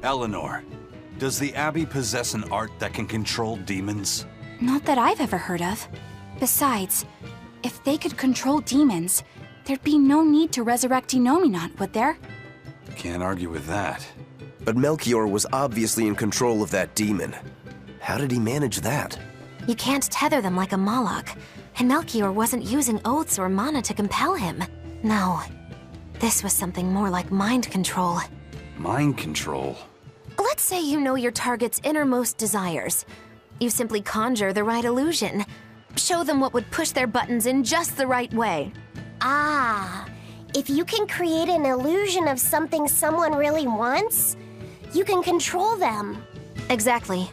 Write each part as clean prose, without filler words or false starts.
Eleanor, does the Abbey possess an art that can control demons? Not that I've ever heard of. Besides, if they could control demons, there'd be no need to resurrect Enominat, would there? Can't argue with that. But Melchior was obviously in control of that demon. How did he manage that? You can't tether them like a Moloch, and Melchior wasn't using oaths or mana to compel him. No, this was something more like mind control. Mind control? Let's say you know your target's innermost desires. You simply conjure the right illusion. Show them what would push their buttons in just the right way. Ah, if you can create an illusion of something someone really wants, you can control them. Exactly.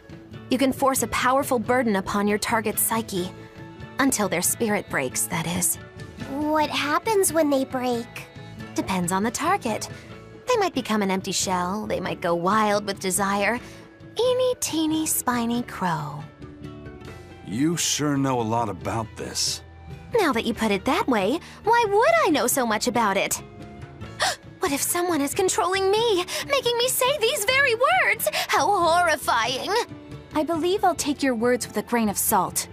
You can force a powerful burden upon your target's psyche. Until their spirit breaks, that is. What happens when they break? Depends on the target. They might become an empty shell, they might go wild with desire. Eeny teeny spiny crow. You sure know a lot about this. Now that you put it that way, why would I know so much about it? What if someone is controlling me, making me say these very words? How horrifying! I believe I'll take your words with a grain of salt.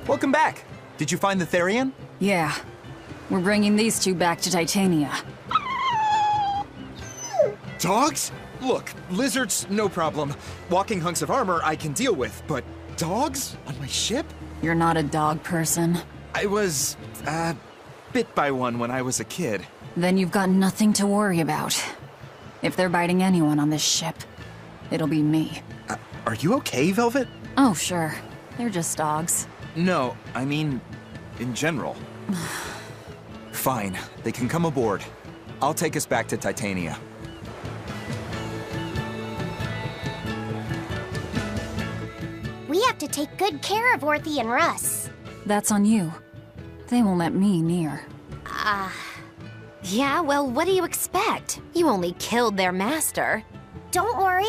Welcome back. Did you find the Therian? Yeah. We're bringing these two back to Titania. Dogs? Look, lizards, no problem. Walking hunks of armor I can deal with, but dogs? On my ship? You're not a dog person. I was, bit by one when I was a kid. Then you've got nothing to worry about. If they're biting anyone on this ship, it'll be me. Are you okay, Velvet? Oh, sure. They're just dogs. No, I mean, in general. Fine, they can come aboard. I'll take us back to Titania. We have to take good care of Orthy and Russ. That's on you. They won't let me near. Yeah, well, what do you expect? You only killed their master. Don't worry,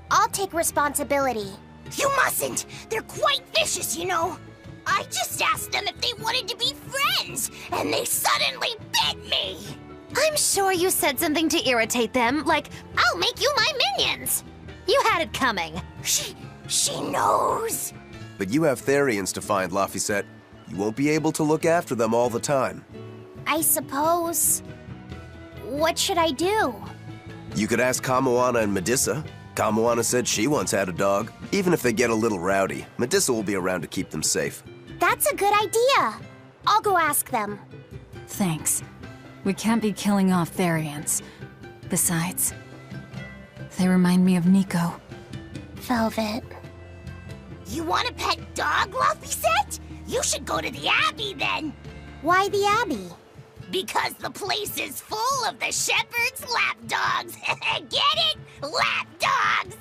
I'll take responsibility. You mustn't! They're quite vicious, you know! I just asked them if they wanted to be friends, and they suddenly bit me! I'm sure you said something to irritate them, like, I'll make you my minions! You had it coming. She knows! But you have Therians to find, Laphicet. You won't be able to look after them all the time. I suppose. What should I do? You could ask Kamoana and Medissa. Kamoana said she once had a dog. Even if they get a little rowdy, Medissa will be around to keep them safe. That's a good idea. I'll go ask them. Thanks. We can't be killing off Therians. Besides, they remind me of Nico. Velvet. You want a pet dog, Laphicet? You should go to the Abbey then! Why the Abbey? Because the place is full of the shepherd's lapdogs! Get it? Lapdogs!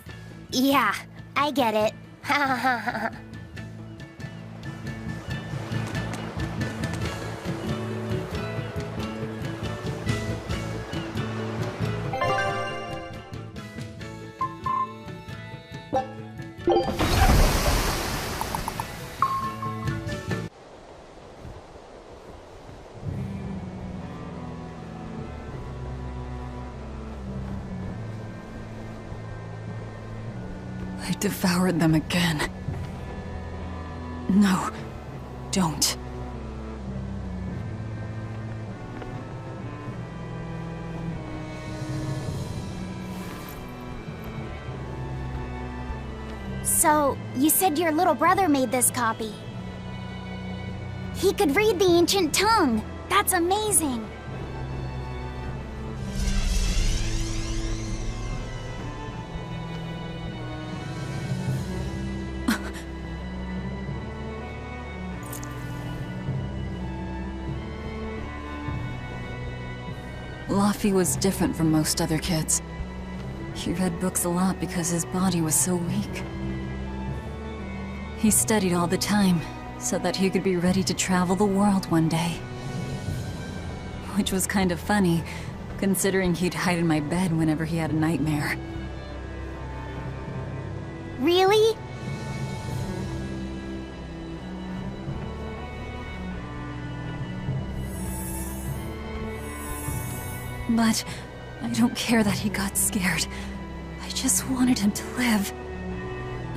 Yeah, I get it. Ha ha ha ha. I devoured them again. No, don't. So, you said your little brother made this copy. He could read the ancient tongue. That's amazing. Laphi was different from most other kids. He read books a lot because his body was so weak. He studied all the time, so that he could be ready to travel the world one day. which was kind of funny, considering he'd hide in my bed whenever he had a nightmare. Really? But I don't care that he got scared. I just wanted him to live.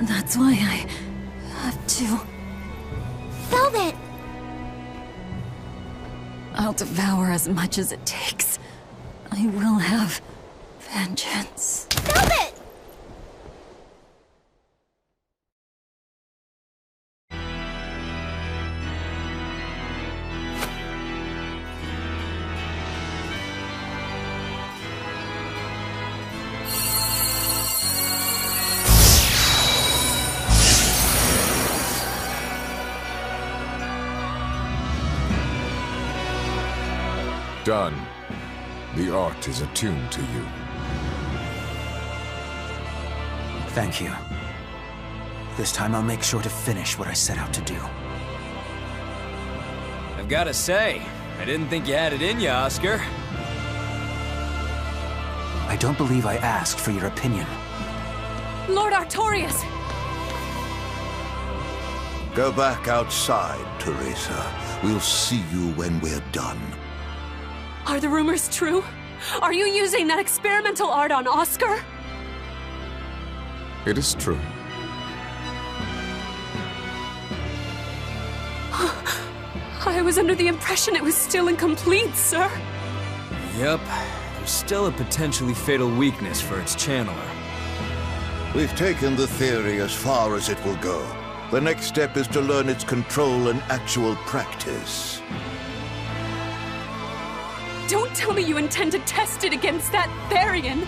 That's why I have to. Velvet! I'll devour as much as it takes. I will have vengeance. Velvet! Done. The art is attuned to you. Thank you. This time I'll make sure to finish what I set out to do. I've gotta say, I didn't think you had it in you, Oscar. I don't believe I asked for your opinion. Lord Artorias! Go back outside, Teresa. We'll see you when we're done. Are the rumors true? Are you using that experimental art on Oscar? It is true. I was under the impression it was still incomplete, sir. Yep, there's still a potentially fatal weakness for its channeler. We've taken the theory as far as it will go. The next step is to learn its control and actual practice. Don't tell me you intend to test it against that Therian!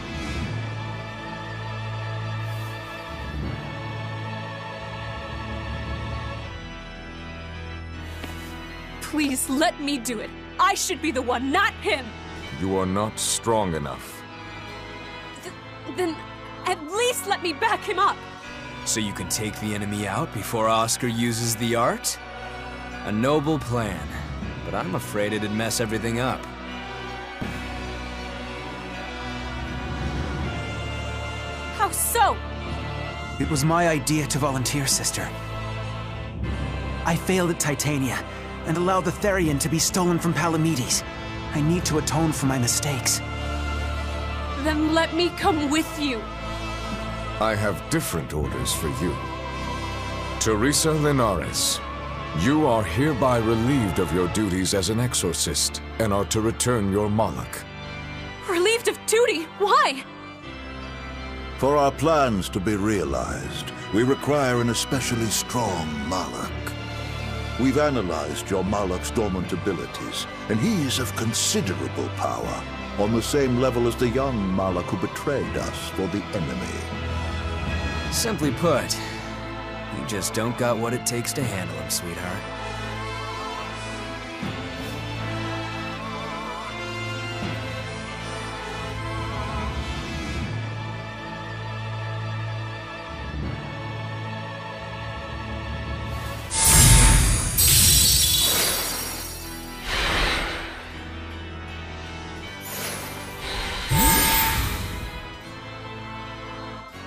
Please, let me do it. I should be the one, not him! You are not strong enough. Then, at least let me back him up! So you can take the enemy out before Oscar uses the art? A noble plan, but I'm afraid it'd mess everything up. How so? It was my idea to volunteer, sister. I failed at Titania, and allowed the Therian to be stolen from Palamedes. I need to atone for my mistakes. Then let me come with you. I have different orders for you. Teresa Linares, you are hereby relieved of your duties as an exorcist, and are to return your Malak. Relieved of duty? Why? For our plans to be realized, we require an especially strong Malak. We've analyzed your Malak's dormant abilities, and he is of considerable power, on the same level as the young Malak who betrayed us for the enemy. Simply put, you just don't got what it takes to handle him, sweetheart.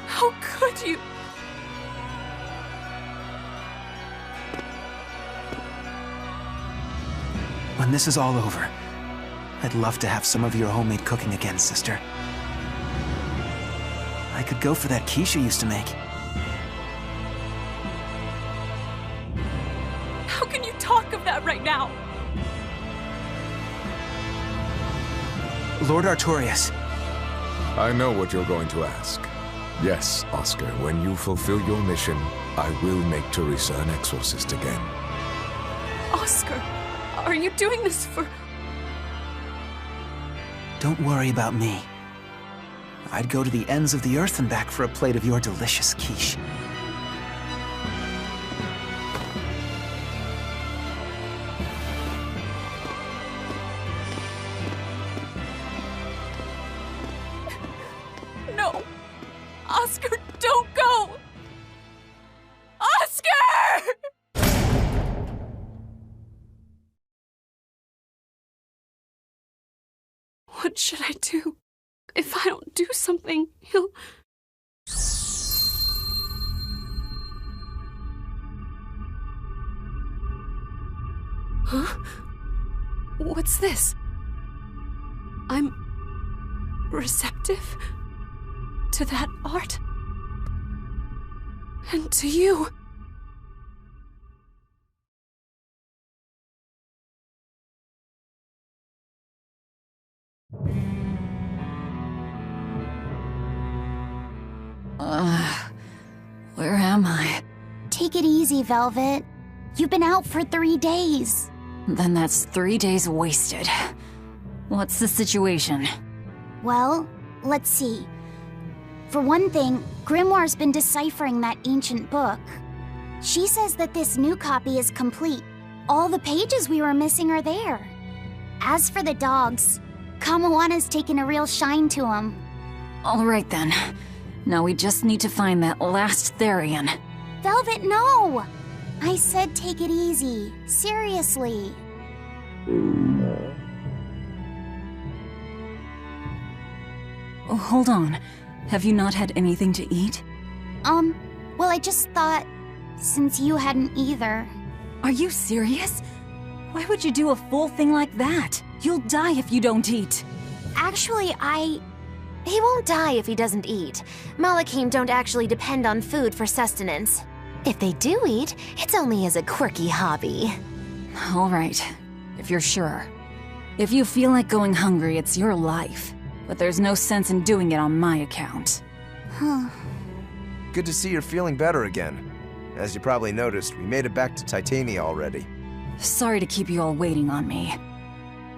How could you? When this is all over, I'd love to have some of your homemade cooking again, sister. I could go for that quiche you used to make. How can you talk of that right now? Lord Artorias. I know what you're going to ask. Yes, Oscar, when you fulfill your mission, I will make Teresa an exorcist again. Oscar, are you doing this for... Don't worry about me. I'd go to the ends of the earth and back for a plate of your delicious quiche. No! Oscar, don't go! What should I do? If I don't do something, he'll... Huh? What's this? I'm receptive to that art. And to you. Where am I? Take it easy, Velvet. You've been out for 3 days. Then that's 3 days wasted. What's the situation? Well, let's see. For one thing, Grimoire's been deciphering that ancient book. She says that this new copy is complete. All the pages we were missing are there. As for the dogs, Kamoana's taken a real shine to them. All right then. Now we just need to find that last Therian. Velvet, no! I said take it easy. Seriously. Oh, hold on. Have you not had anything to eat? Well, I just thought, since you hadn't either. Are you serious? Why would you do a full thing like that? You'll die if you don't eat. Actually, He won't die if he doesn't eat. Malachim don't actually depend on food for sustenance. If they do eat, it's only as a quirky hobby. All right, if you're sure. If you feel like going hungry, it's your life. But there's no sense in doing it on my account. Good to see you're feeling better again. As you probably noticed, we made it back to Titania already. Sorry to keep you all waiting on me.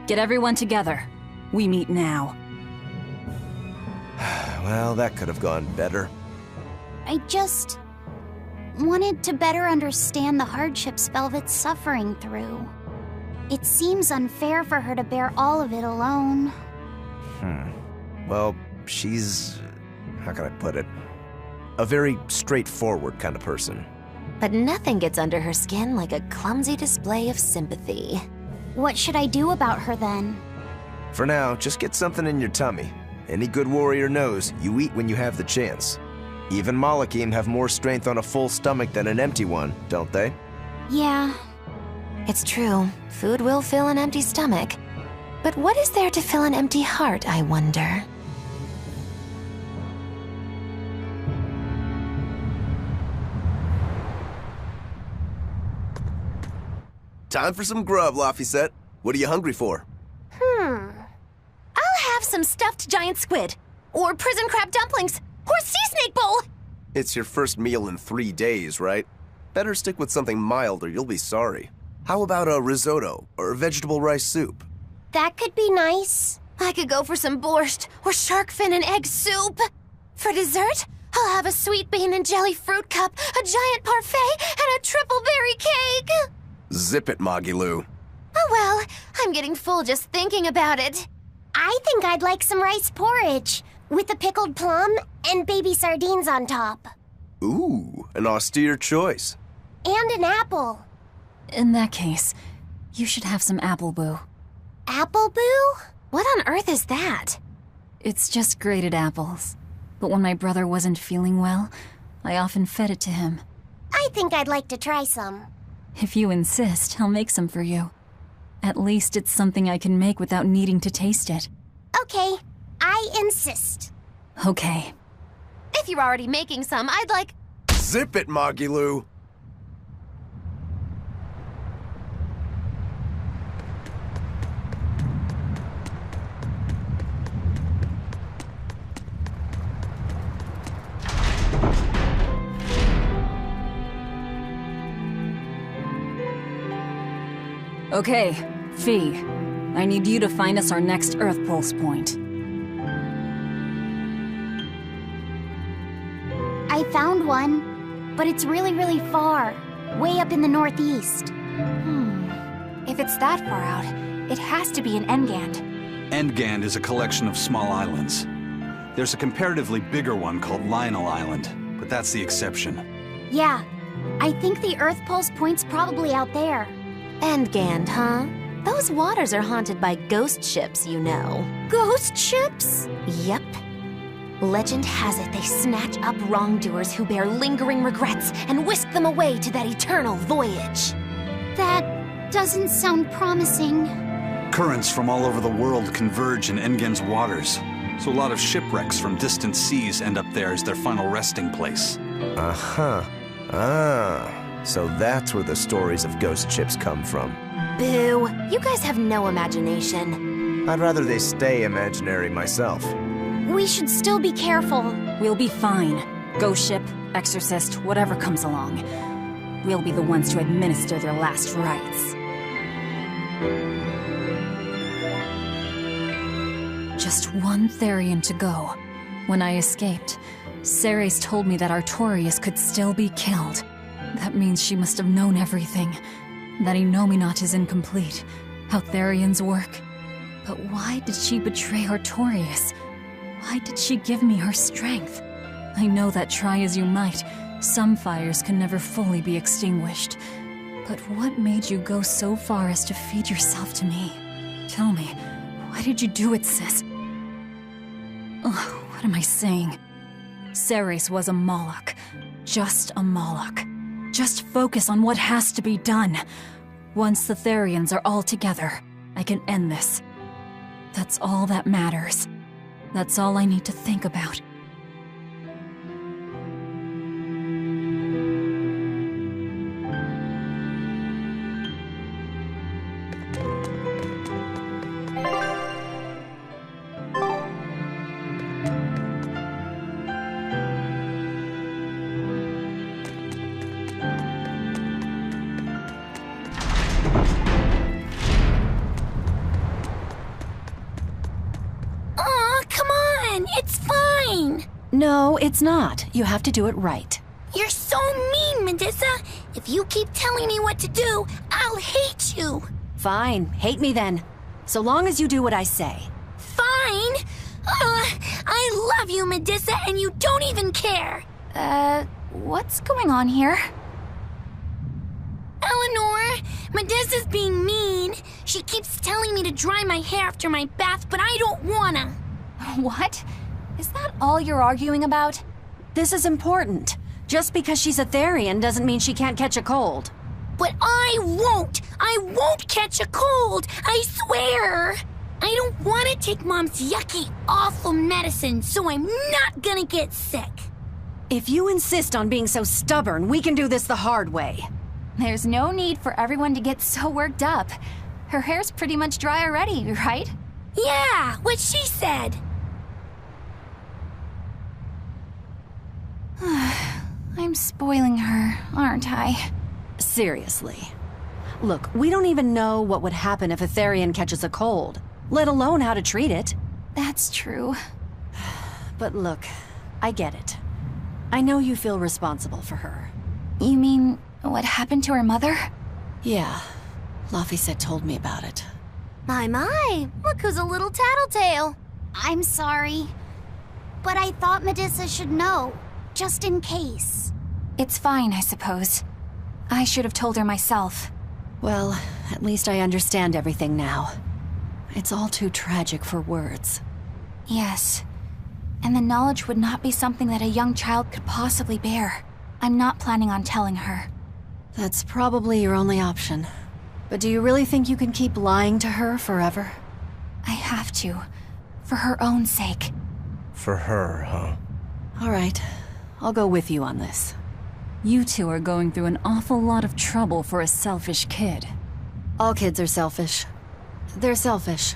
Get everyone together. We meet now. Well, that could have gone better. I just wanted to better understand the hardships Velvet's suffering through. It seems unfair for her to bear all of it alone. Well, she's... how can I put it? A very straightforward kind of person. But nothing gets under her skin like a clumsy display of sympathy. What should I do about her then? For now, just get something in your tummy. Any good warrior knows you eat when you have the chance. Even Malachim have more strength on a full stomach than an empty one, don't they? Yeah. It's true. Food will fill an empty stomach. But what is there to fill an empty heart, I wonder? Time for some grub, Laphicet. What are you hungry for? I'll have some stuffed giant squid, or prison crab dumplings, or sea snake bowl! It's your first meal in 3 days, right? Better stick with something mild or you'll be sorry. How about a risotto or vegetable rice soup? That could be nice. I could go for some borscht, or shark fin and egg soup. For dessert, I'll have a sweet bean and jelly fruit cup, a giant parfait, and a triple berry cake! Zip it, Magilu. Oh well, I'm getting full just thinking about it. I think I'd like some rice porridge, with a pickled plum and baby sardines on top. Ooh, an austere choice. And an apple. In that case, you should have some apple boo. Apple boo? What on earth is that? It's just grated apples. But when my brother wasn't feeling well, I often fed it to him. I think I'd like to try some. If you insist, I'll make some for you. At least it's something I can make without needing to taste it. Okay, I insist. Okay. If you're already making some, I'd like... Zip it, Magilu. Okay, Fee. I need you to find us our next Earth Pulse point. I found one, but it's really, really far. Way up in the northeast. If it's that far out, it has to be in Engand. Engand is a collection of small islands. There's a comparatively bigger one called Lionel Island, but that's the exception. Yeah, I think the Earth Pulse point's probably out there. Engand, huh? Those waters are haunted by ghost ships, you know. Ghost ships? Yep. Legend has it they snatch up wrongdoers who bear lingering regrets and whisk them away to that eternal voyage. That doesn't sound promising. Currents from all over the world converge in Engen's waters, so a lot of shipwrecks from distant seas end up there as their final resting place. Uh-huh. Ah, so that's where the stories of ghost ships come from. Boo! You guys have no imagination. I'd rather they stay imaginary myself. We should still be careful. We'll be fine. Ghost ship, exorcist, whatever comes along. We'll be the ones to administer their last rites. Just one Therian to go. When I escaped, Ceres told me that Artorius could still be killed. That means she must have known everything. That Innominat is incomplete. How Therians work. But why did she betray Artorius? Why did she give me her strength? I know that try as you might, some fires can never fully be extinguished. But what made you go so far as to feed yourself to me? Tell me, why did you do it, sis? Ugh, what am I saying? Ceres was a Moloch. Just a Moloch. Just focus on what has to be done. Once the Therians are all together, I can end this. That's all that matters. That's all I need to think about. No, it's not. You have to do it right. You're so mean, Medissa. If you keep telling me what to do, I'll hate you. Fine, hate me then. So long as you do what I say. Fine. I love you, Medissa, and you don't even care. What's going on here? Eleanor, Medissa's being mean. She keeps telling me to dry my hair after my bath, but I don't wanna. What? Is that all you're arguing about? This is important. Just because she's a Therian doesn't mean she can't catch a cold. But I won't! I won't catch a cold! I swear! I don't want to take Mom's yucky, awful medicine, so I'm not gonna get sick. If you insist on being so stubborn, we can do this the hard way. There's no need for everyone to get so worked up. Her hair's pretty much dry already, right? Yeah, what she said. I'm spoiling her, aren't I? Seriously. Look, we don't even know what would happen if a Therian catches a cold, let alone how to treat it. That's true. But look, I get it. I know you feel responsible for her. You mean what happened to her mother? Yeah, Laphicet told me about it. My, look who's a little tattletale. I'm sorry, but I thought Medissa should know. Just in case. It's fine, I suppose. I should have told her myself. Well, at least I understand everything now. It's all too tragic for words. Yes. And the knowledge would not be something that a young child could possibly bear. I'm not planning on telling her. That's probably your only option. But do you really think you can keep lying to her forever? I have to. For her own sake. For her, huh? All right. I'll go with you on this. You two are going through an awful lot of trouble for a selfish kid. All kids are selfish. They're selfish.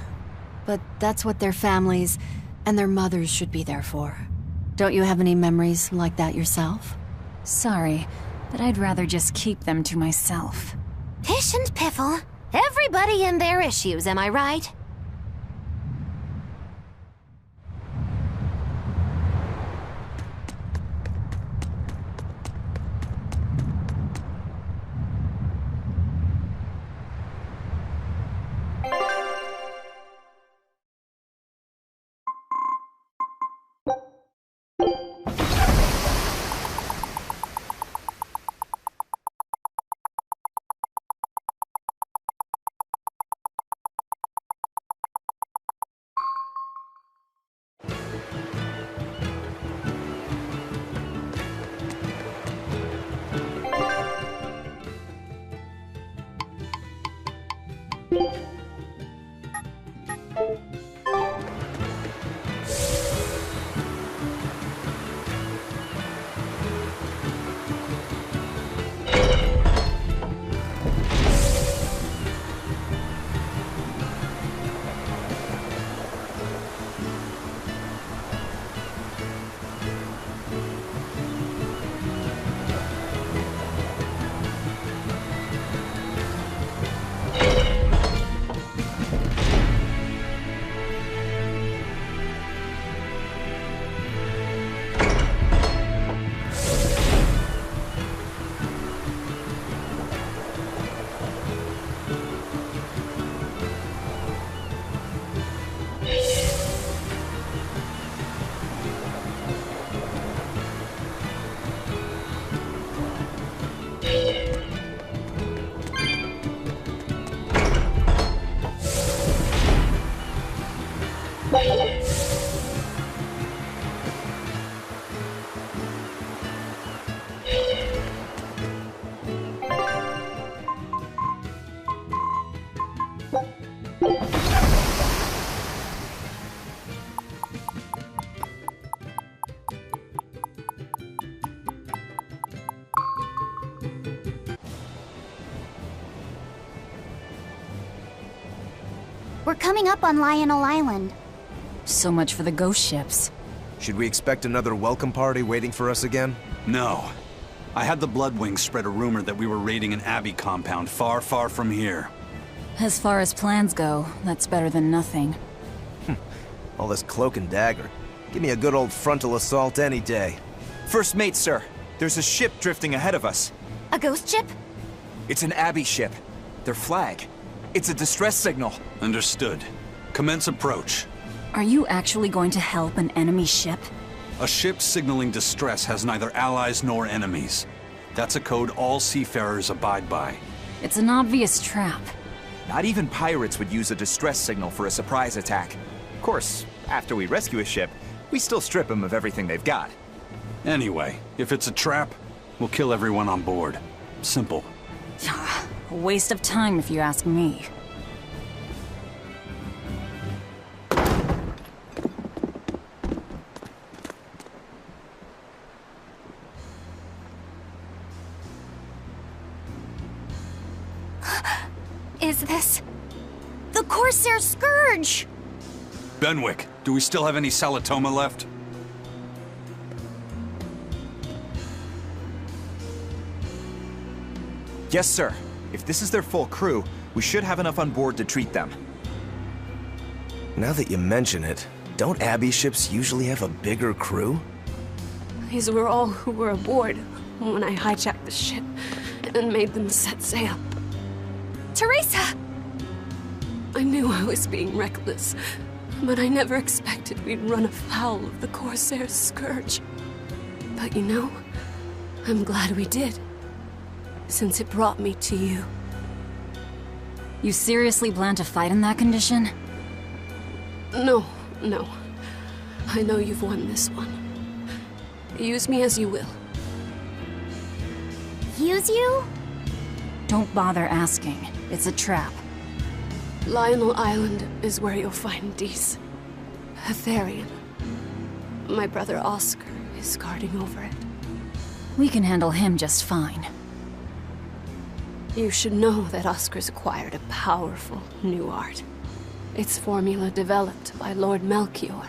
But that's what their families and their mothers should be there for. Don't you have any memories like that yourself? Sorry, but I'd rather just keep them to myself. Pish and piffle. Everybody and their issues, am I right? We're coming up on Lionel Island. So much for the ghost ships. Should we expect another welcome party waiting for us again? No. I had the Bloodwings spread a rumor that we were raiding an Abbey compound far, far from here. As far as plans go, that's better than nothing. All this cloak and dagger. Give me a good old frontal assault any day. First mate, sir. There's a ship drifting ahead of us. A ghost ship? It's an Abbey ship. Their flag. It's a distress signal. Understood. Commence approach. Are you actually going to help an enemy ship? A ship signaling distress has neither allies nor enemies. That's a code all seafarers abide by. It's an obvious trap. Not even pirates would use a distress signal for a surprise attack. Of course, after we rescue a ship, we still strip them of everything they've got. Anyway, if it's a trap, we'll kill everyone on board. Simple. A waste of time if you ask me. Is this... The Corsair Scourge! Benwick, do we still have any Salatoma left? Yes, sir. If this is their full crew, we should have enough on board to treat them. Now that you mention it, don't Abbey ships usually have a bigger crew? These were all who were aboard when I hijacked the ship and made them set sail. Teresa! I knew I was being reckless, but I never expected we'd run afoul of the Corsair's scourge. But you know, I'm glad we did, since it brought me to you. You seriously plan to fight in that condition? No. I know you've won this one. Use me as you will. Use you? Don't bother asking. It's a trap. Lionel Island is where you'll find Dees. A Therian. My brother Oscar is guarding over it. We can handle him just fine. You should know that Oscar's acquired a powerful new art. Its formula developed by Lord Melchior.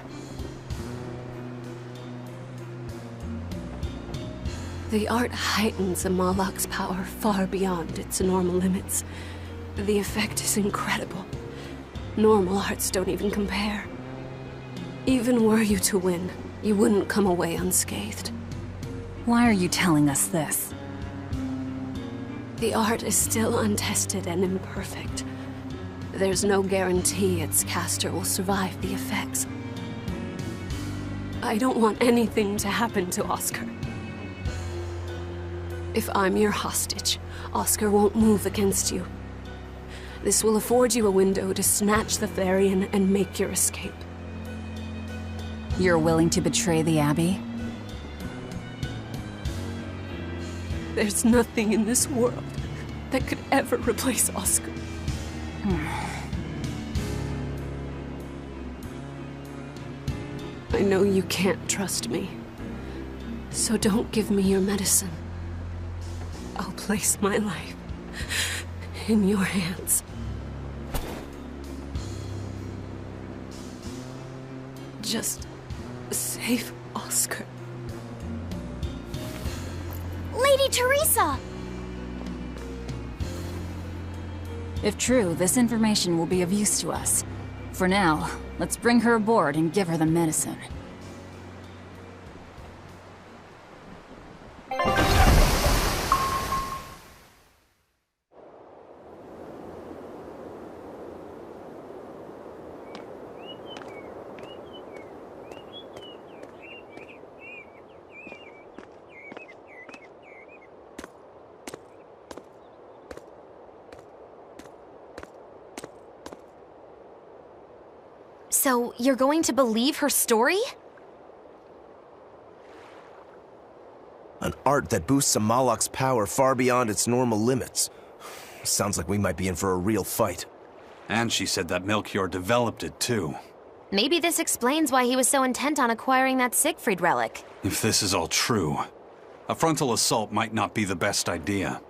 The art heightens a Malak's power far beyond its normal limits. The effect is incredible. Normal arts don't even compare. Even were you to win, you wouldn't come away unscathed. Why are you telling us this? The art is still untested and imperfect. There's no guarantee its caster will survive the effects. I don't want anything to happen to Oscar. If I'm your hostage, Oscar won't move against you. This will afford you a window to snatch the Therian and make your escape. You're willing to betray the Abbey? There's nothing in this world that could ever replace Oscar. I know you can't trust me, so don't give me your medicine. I'll place my life in your hands. Just save Oscar. Lady Teresa! If true, this information will be of use to us. For now, let's bring her aboard and give her the medicine. So, you're going to believe her story? An art that boosts a Malak's power far beyond its normal limits. Sounds like we might be in for a real fight. And she said that Melchior developed it, too. Maybe this explains why he was so intent on acquiring that Siegfried relic. If this is all true, a frontal assault might not be the best idea.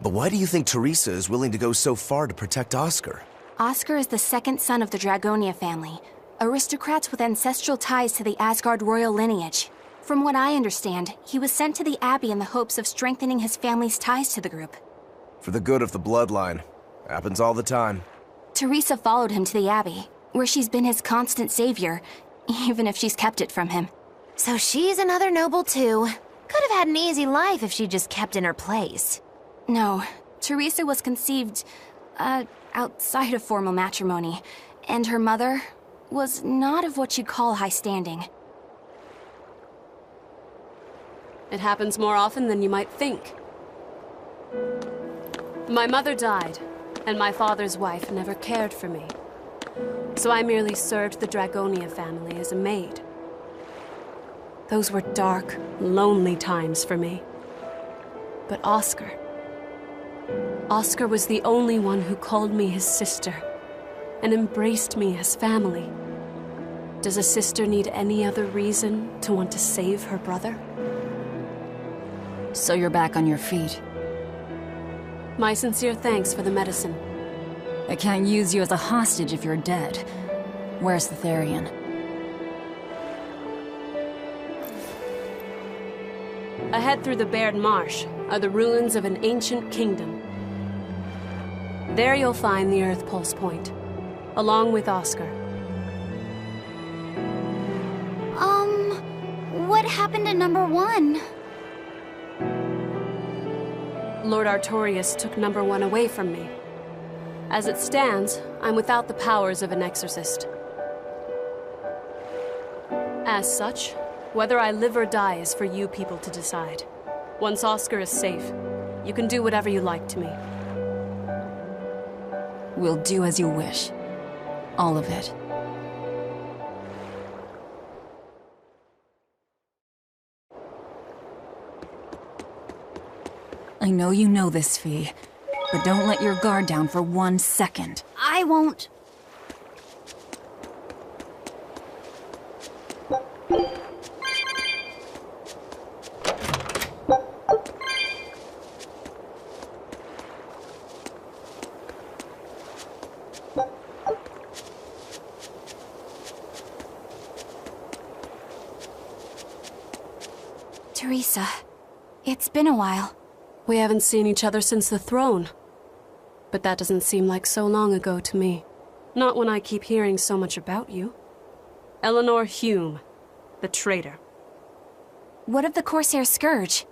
But why do you think Teresa is willing to go so far to protect Oscar? Oscar is the second son of the Dragonia family, aristocrats with ancestral ties to the Asgard royal lineage. From what I understand, he was sent to the Abbey in the hopes of strengthening his family's ties to the group. For the good of the bloodline. Happens all the time. Teresa followed him to the Abbey, where she's been his constant savior, even if she's kept it from him. So she's another noble too. Could have had an easy life if she just kept in her place. No, Teresa was conceived, outside of formal matrimony, and her mother was not of what you'd call high standing. It happens more often than you might think. My mother died, and my father's wife never cared for me. So I merely served the Dragonia family as a maid. Those were dark, lonely times for me. But Oscar was the only one who called me his sister and embraced me as family. Does a sister need any other reason to want to save her brother? So you're back on your feet. My sincere thanks for the medicine. I can't use you as a hostage if you're dead. Where's the Therian? Ahead through the Baird Marsh are the ruins of an ancient kingdom. There you'll find the Earth Pulse Point, along with Oscar. What happened to number 1? Lord Artorius took number 1 away from me. As it stands, I'm without the powers of an exorcist. As such, whether I live or die is for you people to decide. Once Oscar is safe, you can do whatever you like to me. We'll do as you wish. All of it. I know you know this, Fee, but don't let your guard down for 1 second. I won't. Teresa, it's been a while. We haven't seen each other since the throne. But that doesn't seem like so long ago to me. Not when I keep hearing so much about you. Eleanor Hume, the traitor. What of the Corsair Scourge?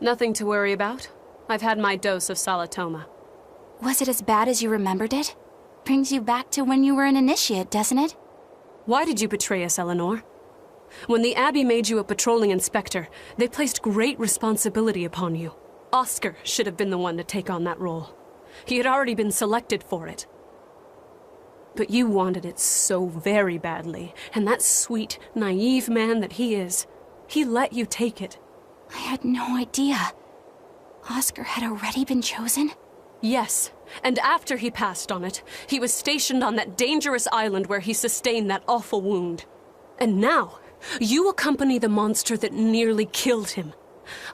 Nothing to worry about. I've had my dose of Salatoma. Was it as bad as you remembered it? Brings you back to when you were an initiate, doesn't it? Why did you betray us, Eleanor? When the Abbey made you a patrolling inspector, they placed great responsibility upon you. Oscar should have been the one to take on that role. He had already been selected for it. But you wanted it so very badly, and that sweet, naive man that he is, he let you take it. I had no idea. Oscar had already been chosen? Yes, and after he passed on it, he was stationed on that dangerous island where he sustained that awful wound. And now, you accompany the monster that nearly killed him.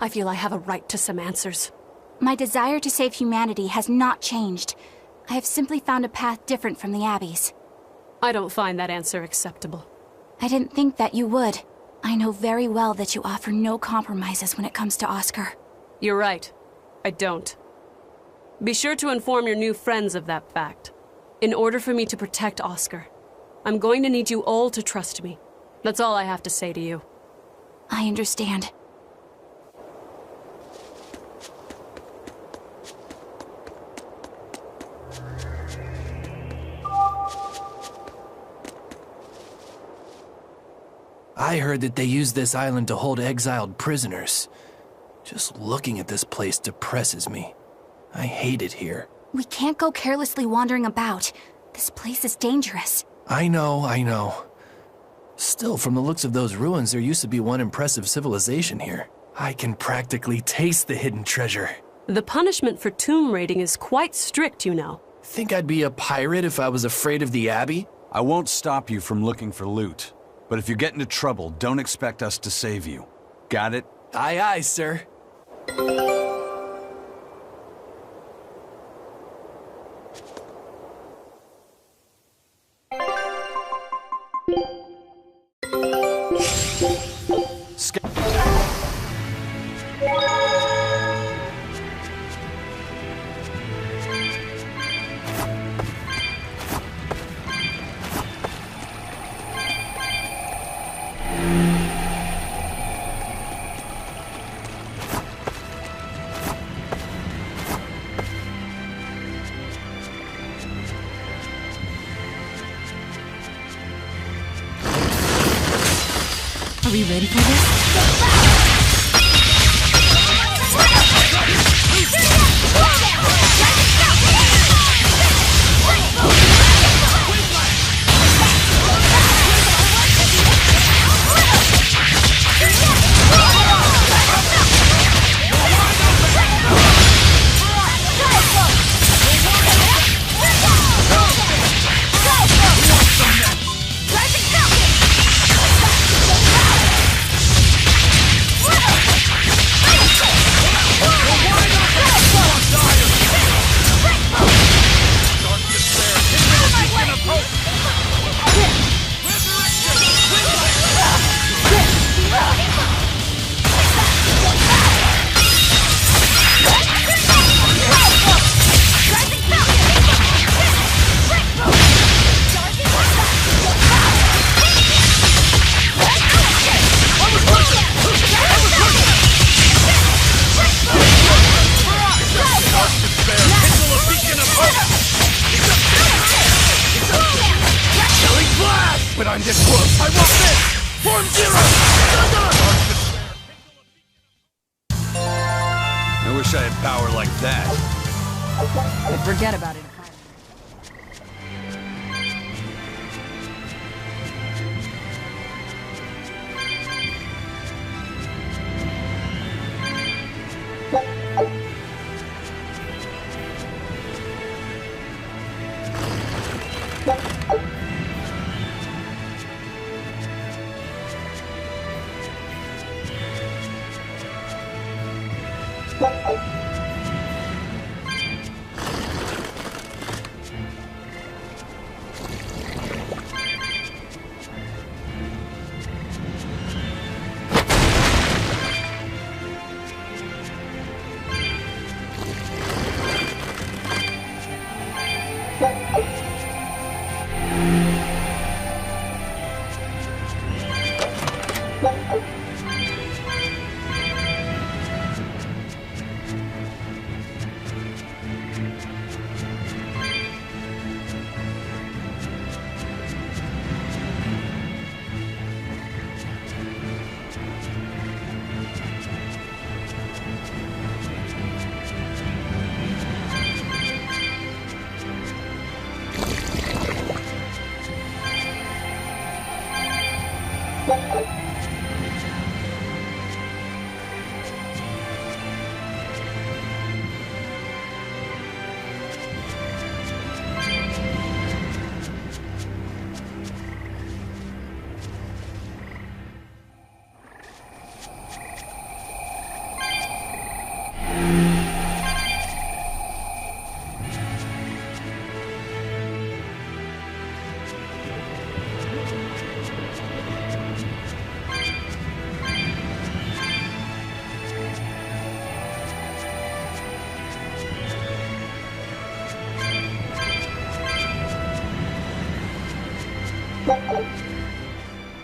I feel I have a right to some answers. My desire to save humanity has not changed. I have simply found a path different from the Abbey's. I don't find that answer acceptable. I didn't think that you would. I know very well that you offer no compromises when it comes to Oscar. You're right. I don't. Be sure to inform your new friends of that fact. In order for me to protect Oscar, I'm going to need you all to trust me. That's all I have to say to you. I understand. I heard that they use this island to hold exiled prisoners. Just looking at this place depresses me. I hate it here. We can't go carelessly wandering about. This place is dangerous. I know. Still, from the looks of those ruins, there used to be one impressive civilization here. I can practically taste the hidden treasure. The punishment for tomb raiding is quite strict, you know. Think I'd be a pirate if I was afraid of the Abbey? I won't stop you from looking for loot. But if you get into trouble, don't expect us to save you. Got it? Aye, aye, sir. Are we ready for this? But I'm this close. I want this! Form Zero! I wish I had power like that. But forget about it.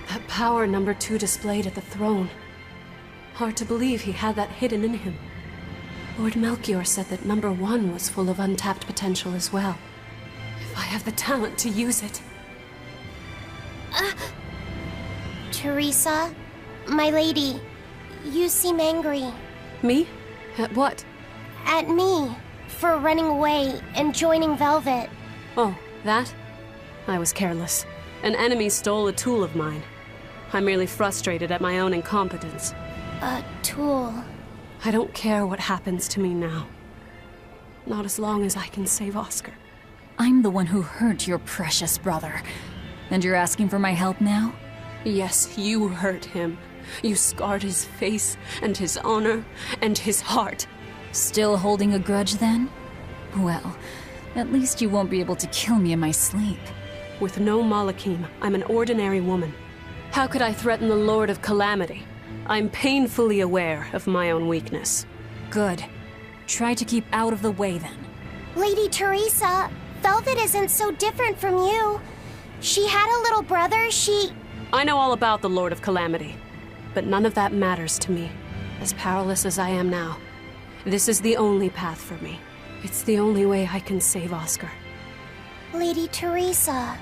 That power number 2 displayed at the throne. Hard to believe he had that hidden in him. Lord Melchior said that number 1 was full of untapped potential as well. If I have the talent to use it. Teresa, my lady, you seem angry. Me? At what? At me, for running away and joining Velvet. Oh, that? I was careless. An enemy stole a tool of mine. I'm merely frustrated at my own incompetence. A tool? I don't care what happens to me now. Not as long as I can save Oscar. I'm the one who hurt your precious brother. And you're asking for my help now? Yes, you hurt him. You scarred his face, and his honor, and his heart. Still holding a grudge then? Well, at least you won't be able to kill me in my sleep. With no Malakim, I'm an ordinary woman. How could I threaten the Lord of Calamity? I'm painfully aware of my own weakness. Good. Try to keep out of the way, then. Lady Teresa, Velvet isn't so different from you. She had a little brother, I know all about the Lord of Calamity, but none of that matters to me. As powerless as I am now, this is the only path for me. It's the only way I can save Oscar. Lady Teresa.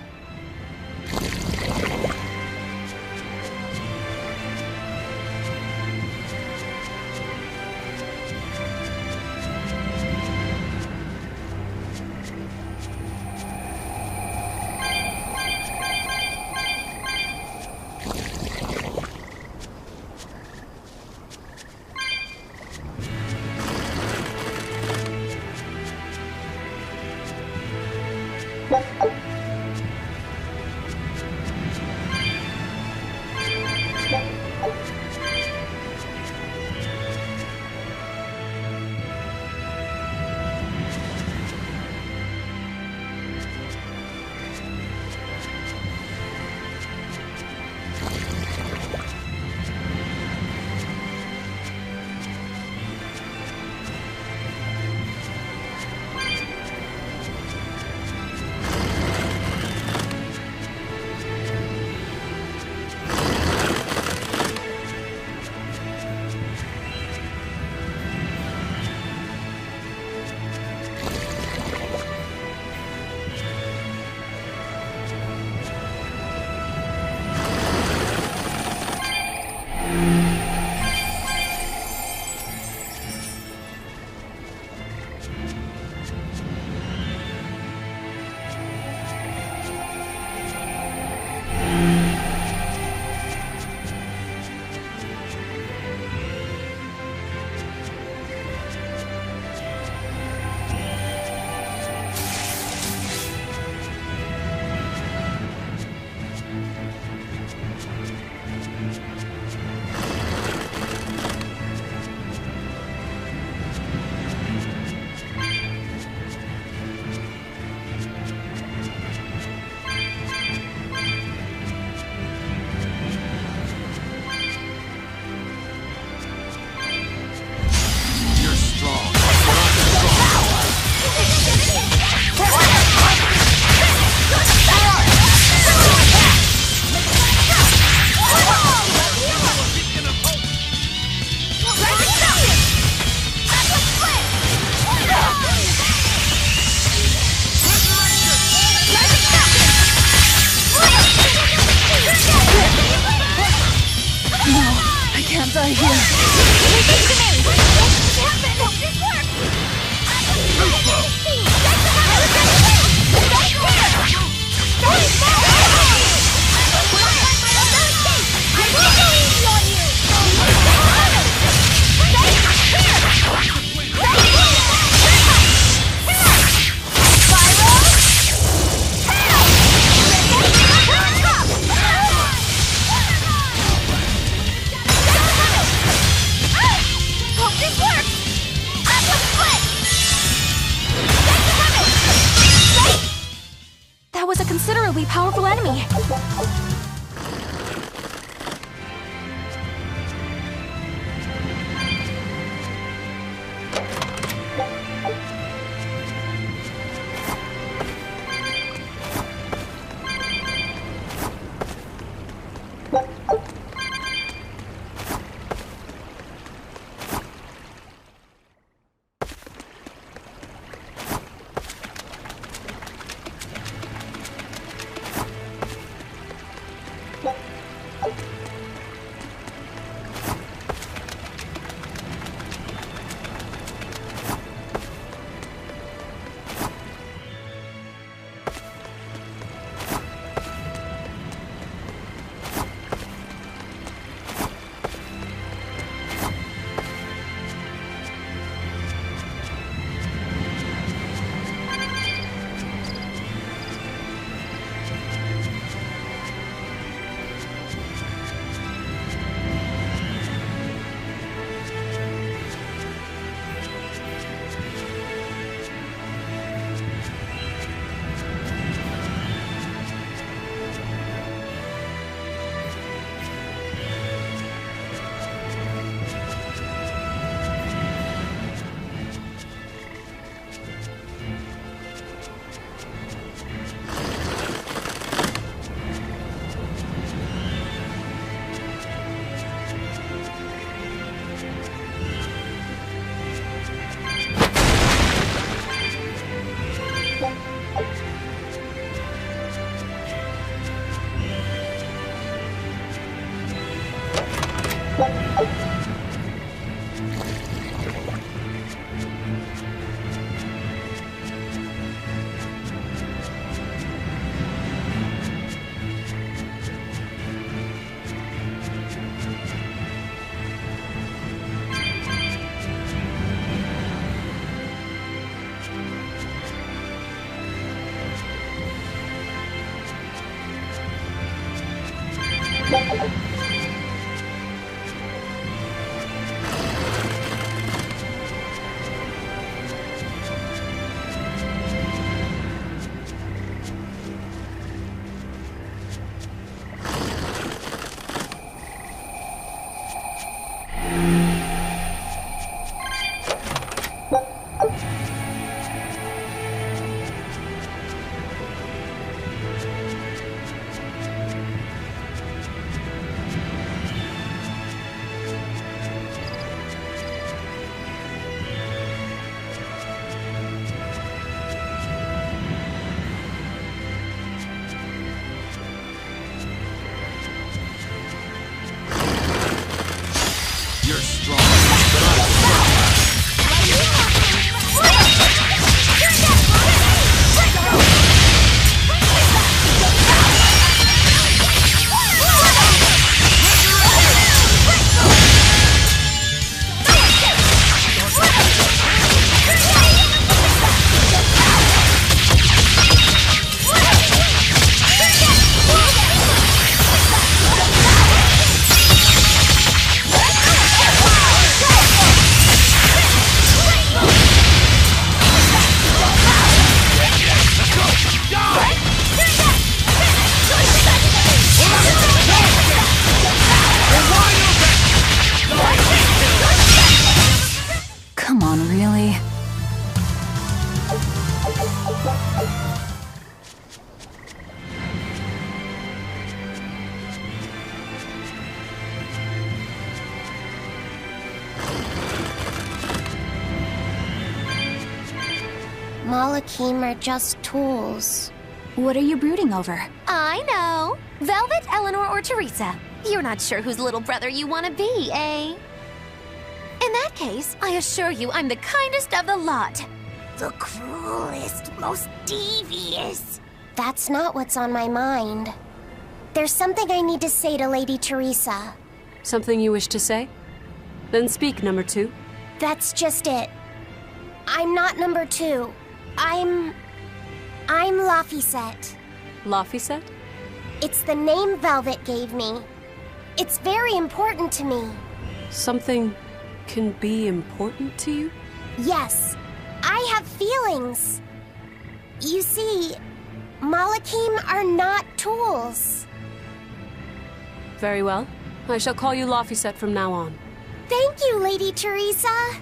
Considerably powerful enemy. Come on, really? Malakim are just tools. What are you brooding over? I know. Velvet, Eleanor, or Teresa. You're not sure whose little brother you want to be, eh? In that case, I assure you I'm the kindest of the lot. The cruelest, most devious. That's not what's on my mind. There's something I need to say to Lady Teresa. Something you wish to say? Then speak, number 2. That's just it. I'm not number 2. I'm Laphicet. Laphicet? It's the name Velvet gave me. It's very important to me. Something can be important to you? Yes, I have feelings. You see, Malakim are not tools. Very well. I shall call you Laphicet from now on. Thank you, Lady Teresa.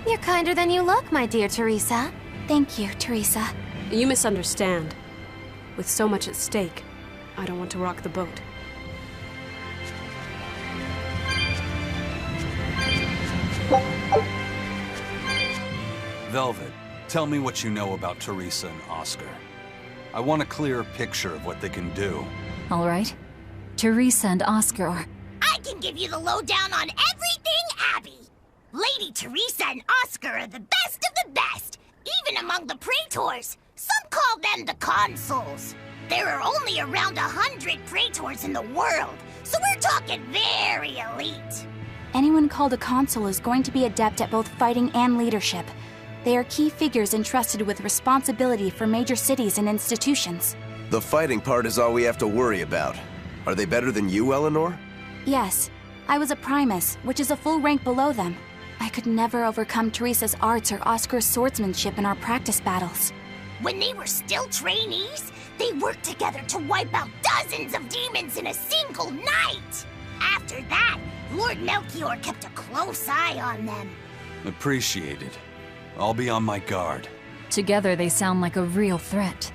You're kinder than you look, my dear Teresa. Thank you, Teresa. You misunderstand. With so much at stake, I don't want to rock the boat. Velvet, tell me what you know about Teresa and Oscar. I want a clear picture of what they can do. All right. Teresa and Oscar are... I can give you the lowdown on everything Abby. Lady Teresa and Oscar are the best of the best, even among the praetors. Some call them the consuls. There are only around 100 praetors in the world, so we're talking very elite. Anyone called a consul is going to be adept at both fighting and leadership. They are key figures entrusted with responsibility for major cities and institutions. The fighting part is all we have to worry about. Are they better than you, Eleanor? Yes. I was a primus, which is a full rank below them. I could never overcome Teresa's arts or Oscar's swordsmanship in our practice battles. When they were still trainees, they worked together to wipe out dozens of demons in a single night. After that, Lord Melchior kept a close eye on them. Appreciated. I'll be on my guard. Together they sound like a real threat.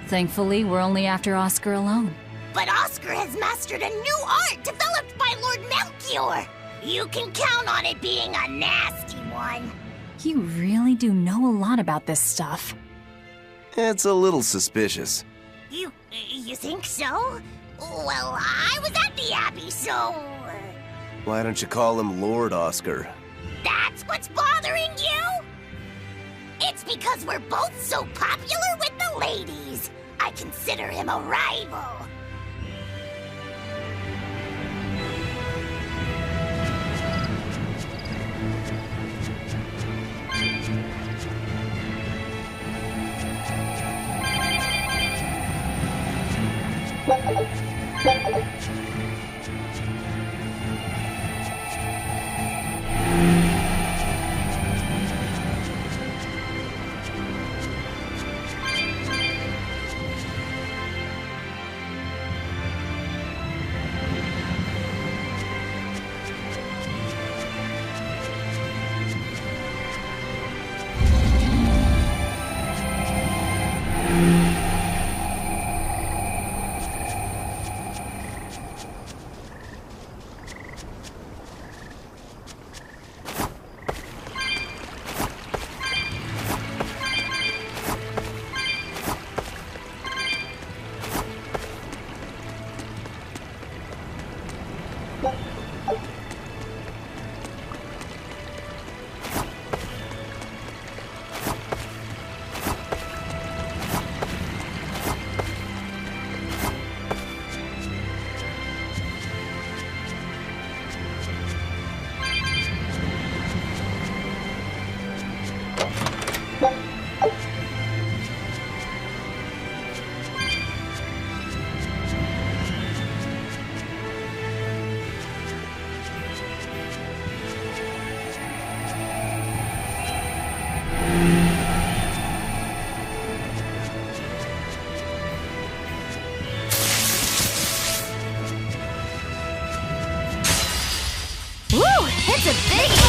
Thankfully, we're only after Oscar alone. But Oscar has mastered a new art developed by Lord Melchior. You can count on it being a nasty one. You really do know a lot about this stuff. It's a little suspicious. You think so? Well, I was at the Abbey, so... Why don't you call him Lord Oscar? That's what's bothering you? It's because we're both so popular with the ladies. I consider him a rival. It's a biggie!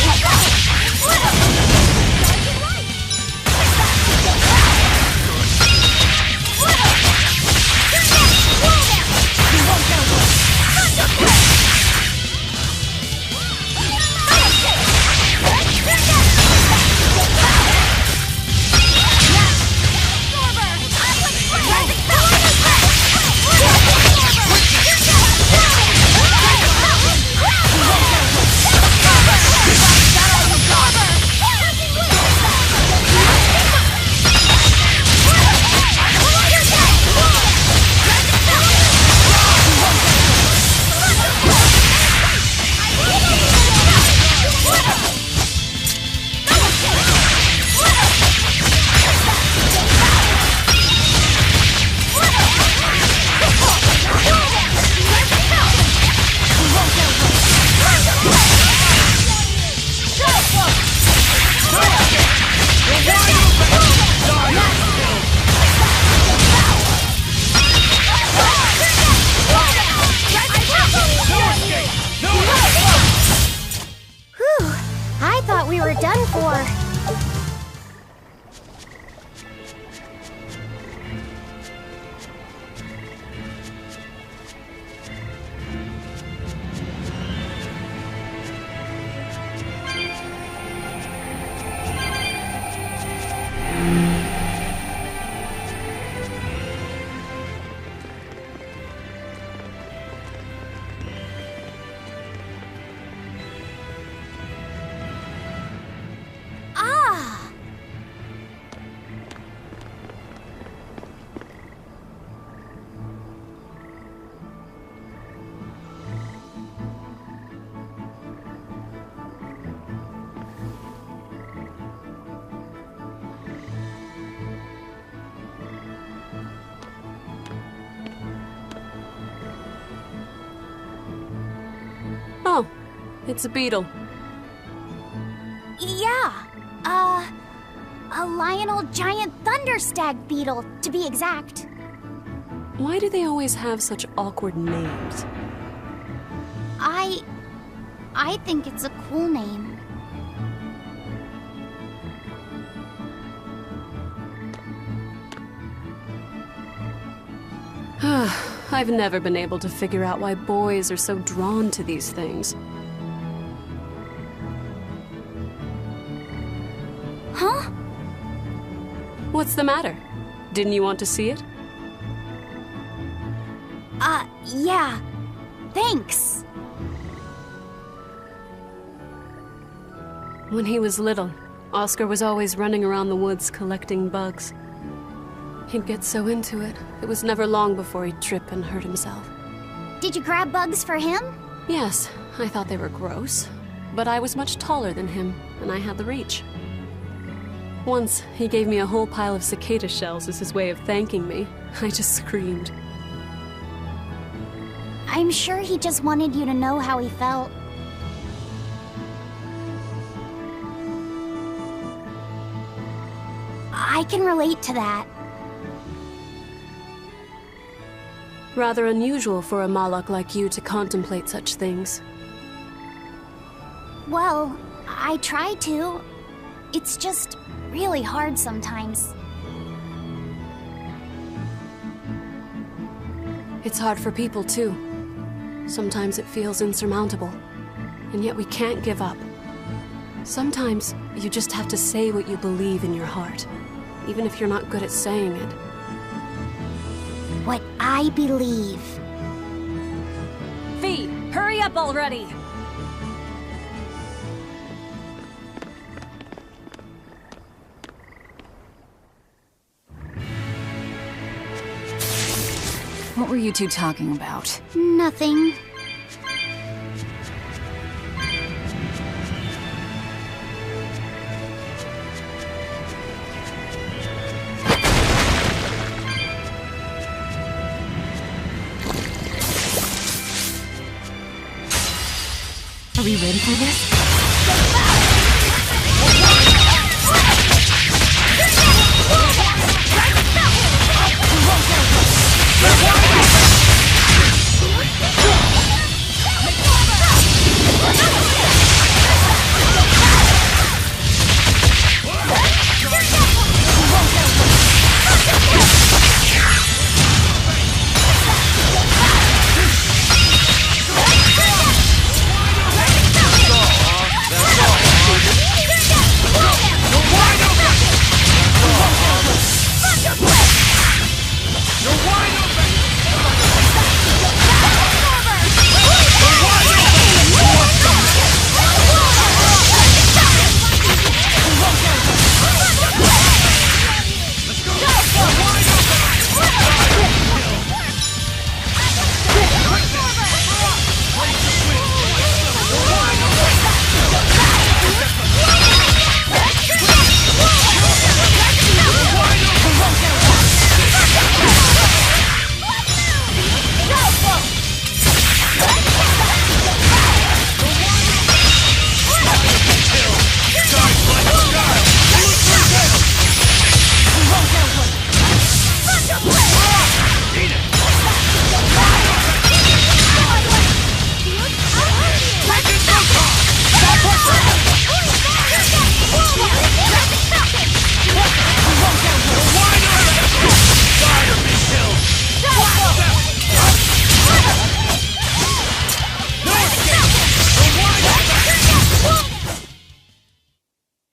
Oh, it's a beetle. Yeah, a Lionel giant thunderstag beetle, to be exact. Why do they always have such awkward names? I think it's a cool name. I've never been able to figure out why boys are so drawn to these things. Huh? What's the matter? Didn't you want to see it? Yeah. Thanks. When he was little, Oscar was always running around the woods collecting bugs. He'd get so into it, it was never long before he'd trip and hurt himself. Did you grab bugs for him? Yes, I thought they were gross. But I was much taller than him, and I had the reach. Once, he gave me a whole pile of cicada shells as his way of thanking me. I just screamed. I'm sure he just wanted you to know how he felt. I can relate to that. Rather unusual for a Malak like you to contemplate such things. Well, I try to. It's just really hard sometimes. It's hard for people, too. Sometimes it feels insurmountable. And yet we can't give up. Sometimes you just have to say what you believe in your heart, even if you're not good at saying it. What I believe. V, hurry up already! What were you two talking about? Nothing. Are we ready for this?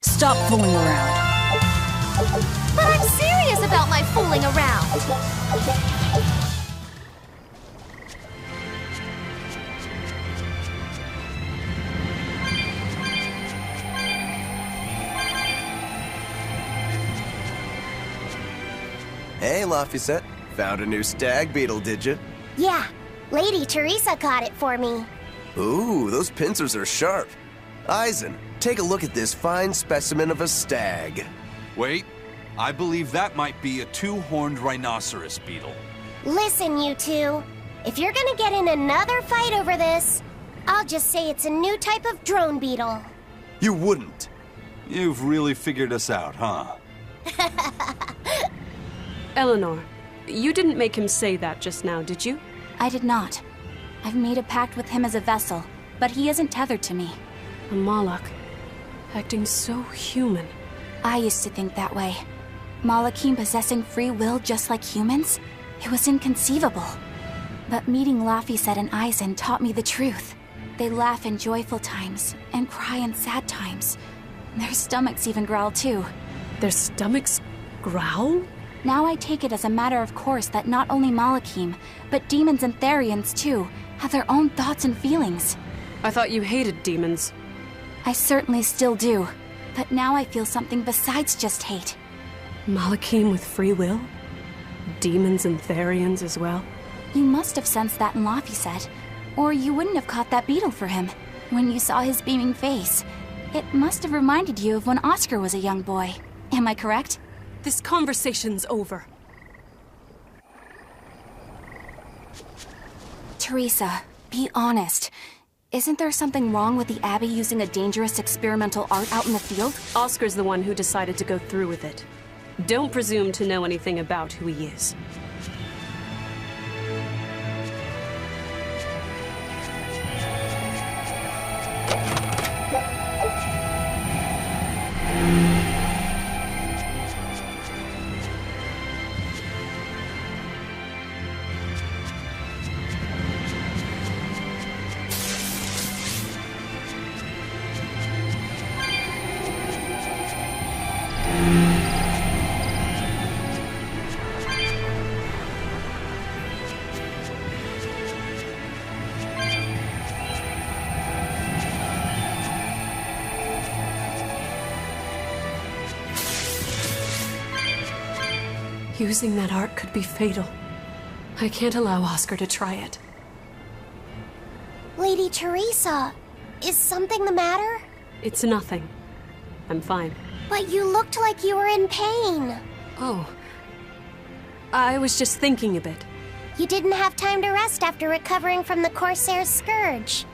Stop fooling around. But I'm serious about my fooling around. Hey, Laphicet. Found a new stag beetle, did you? Yeah, Lady Teresa caught it for me. Ooh, those pincers are sharp. Eisen, take a look at this fine specimen of a stag. Wait, I believe that might be a two-horned rhinoceros beetle. Listen, you two. If you're gonna get in another fight over this, I'll just say it's a new type of drone beetle. You wouldn't. You've really figured us out, huh? Eleanor, you didn't make him say that just now, did you? I did not. I've made a pact with him as a vessel, but he isn't tethered to me. A Malak, acting so human. I used to think that way. Malakim possessing free will just like humans? It was inconceivable. But meeting Laphicet and Eisen taught me the truth. They laugh in joyful times and cry in sad times. Their stomachs even growl too. Their stomachs growl? Now I take it as a matter of course that not only Malakim, but demons and Therians too, have their own thoughts and feelings. I thought you hated demons. I certainly still do. But now I feel something besides just hate. Malakim with free will? Demons and Therians as well? You must have sensed that in Laphicet, or you wouldn't have caught that beetle for him. When you saw his beaming face, it must have reminded you of when Oscar was a young boy. Am I correct? This conversation's over. Teresa, be honest. Isn't there something wrong with the Abbey using a dangerous experimental art out in the field? Oscar's the one who decided to go through with it. Don't presume to know anything about who he is. Using that art could be fatal. I can't allow Oscar to try it. Lady Teresa, is something the matter? It's nothing. I'm fine. But you looked like you were in pain. Oh. I was just thinking a bit. You didn't have time to rest after recovering from the Corsair's scourge.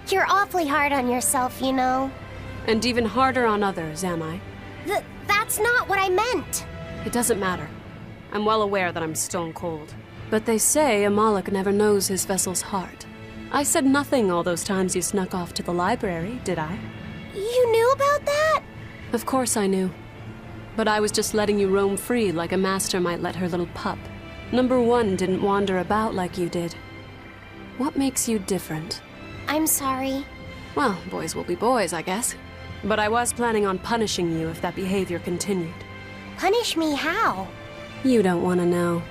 You're awfully hard on yourself, you know. And even harder on others, am I? That's not what I meant. It doesn't matter. I'm well aware that I'm stone cold. But they say a Malak never knows his vessel's heart. I said nothing all those times you snuck off to the library, did I? You knew about that? Of course I knew. But I was just letting you roam free like a master might let her little pup. Number one didn't wander about like you did. What makes you different? I'm sorry. Well, boys will be boys, I guess. But I was planning on punishing you if that behavior continued. Punish me how? You don't want to know.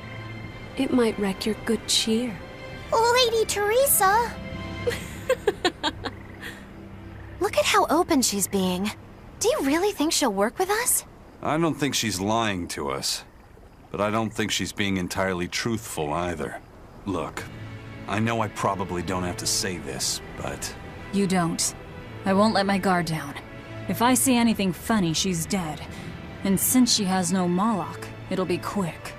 It might wreck your good cheer. Lady Teresa! Look at how open she's being. Do you really think she'll work with us? I don't think she's lying to us. But I don't think she's being entirely truthful either. Look, I know I probably don't have to say this, but... You don't. I won't let my guard down. If I see anything funny, she's dead. And since she has no Malak, it'll be quick.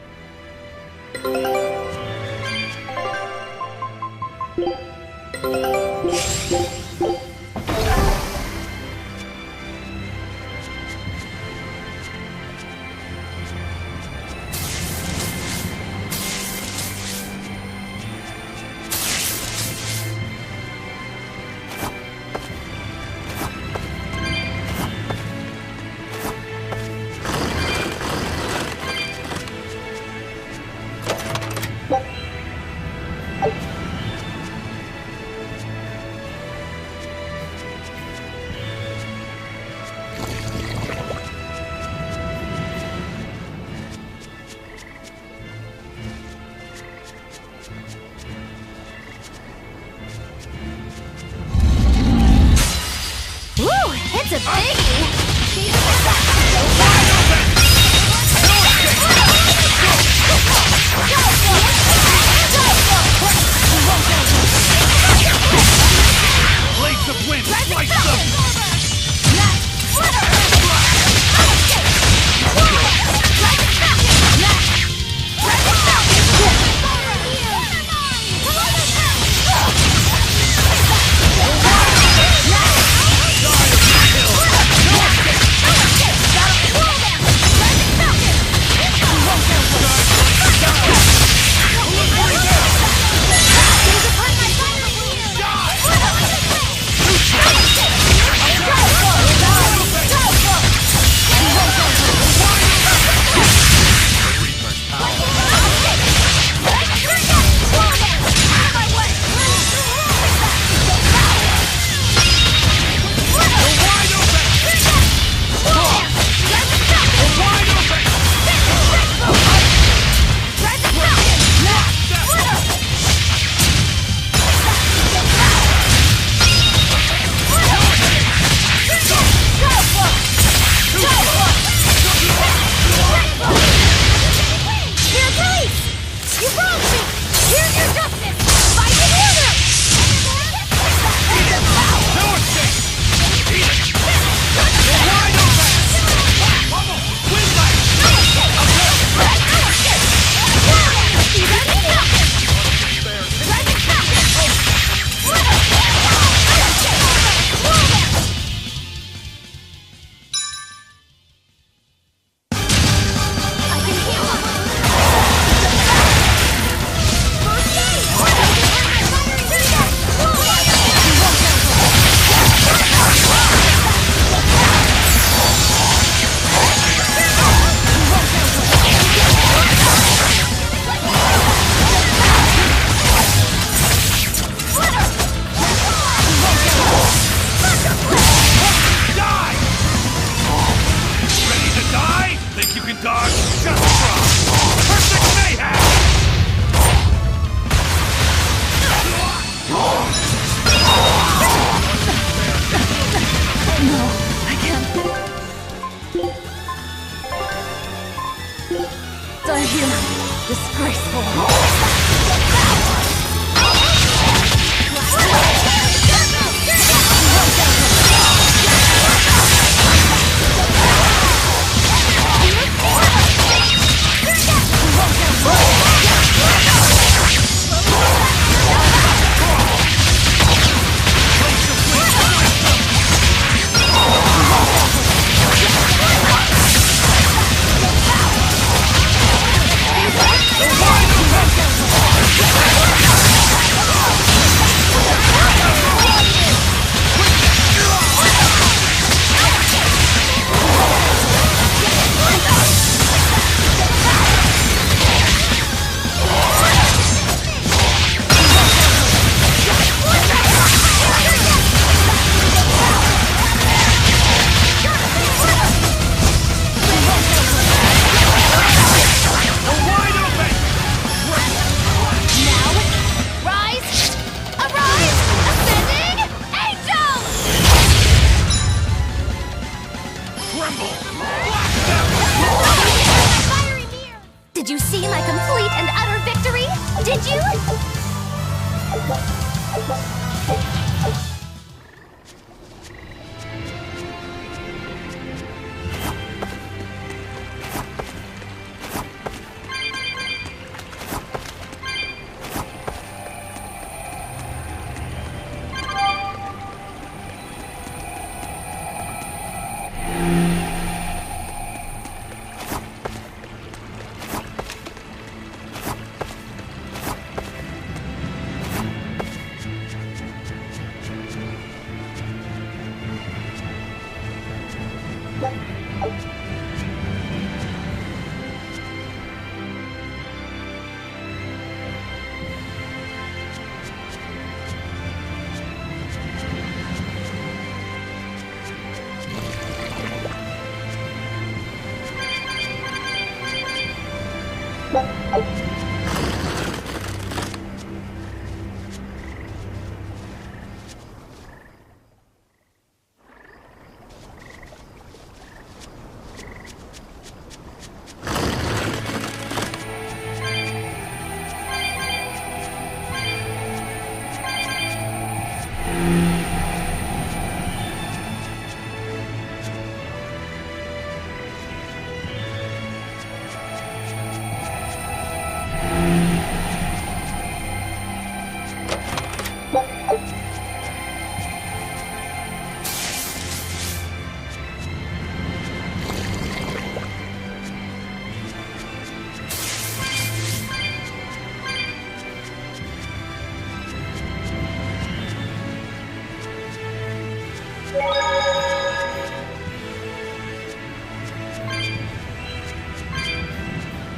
It's a biggie! Blades of wind, strike them! There's a part of my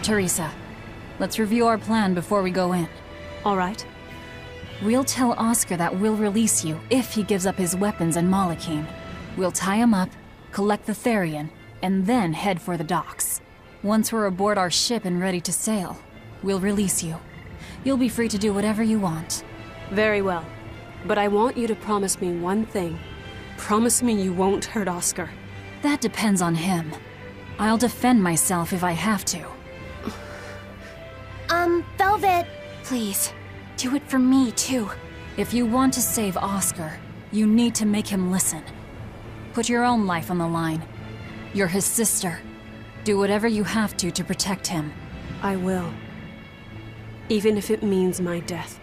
Teresa, let's review our plan before we go in. All right. We'll tell Oscar that we'll release you if he gives up his weapons and Malachine. We'll tie him up, collect the Therian, and then head for the docks. Once we're aboard our ship and ready to sail, we'll release you. You'll be free to do whatever you want. Very well. But I want you to promise me one thing. Promise me you won't hurt Oscar. That depends on him. I'll defend myself if I have to. Velvet. Please, do it for me, too. If you want to save Oscar, you need to make him listen. Put your own life on the line. You're his sister. Do whatever you have to protect him. I will. Even if it means my death.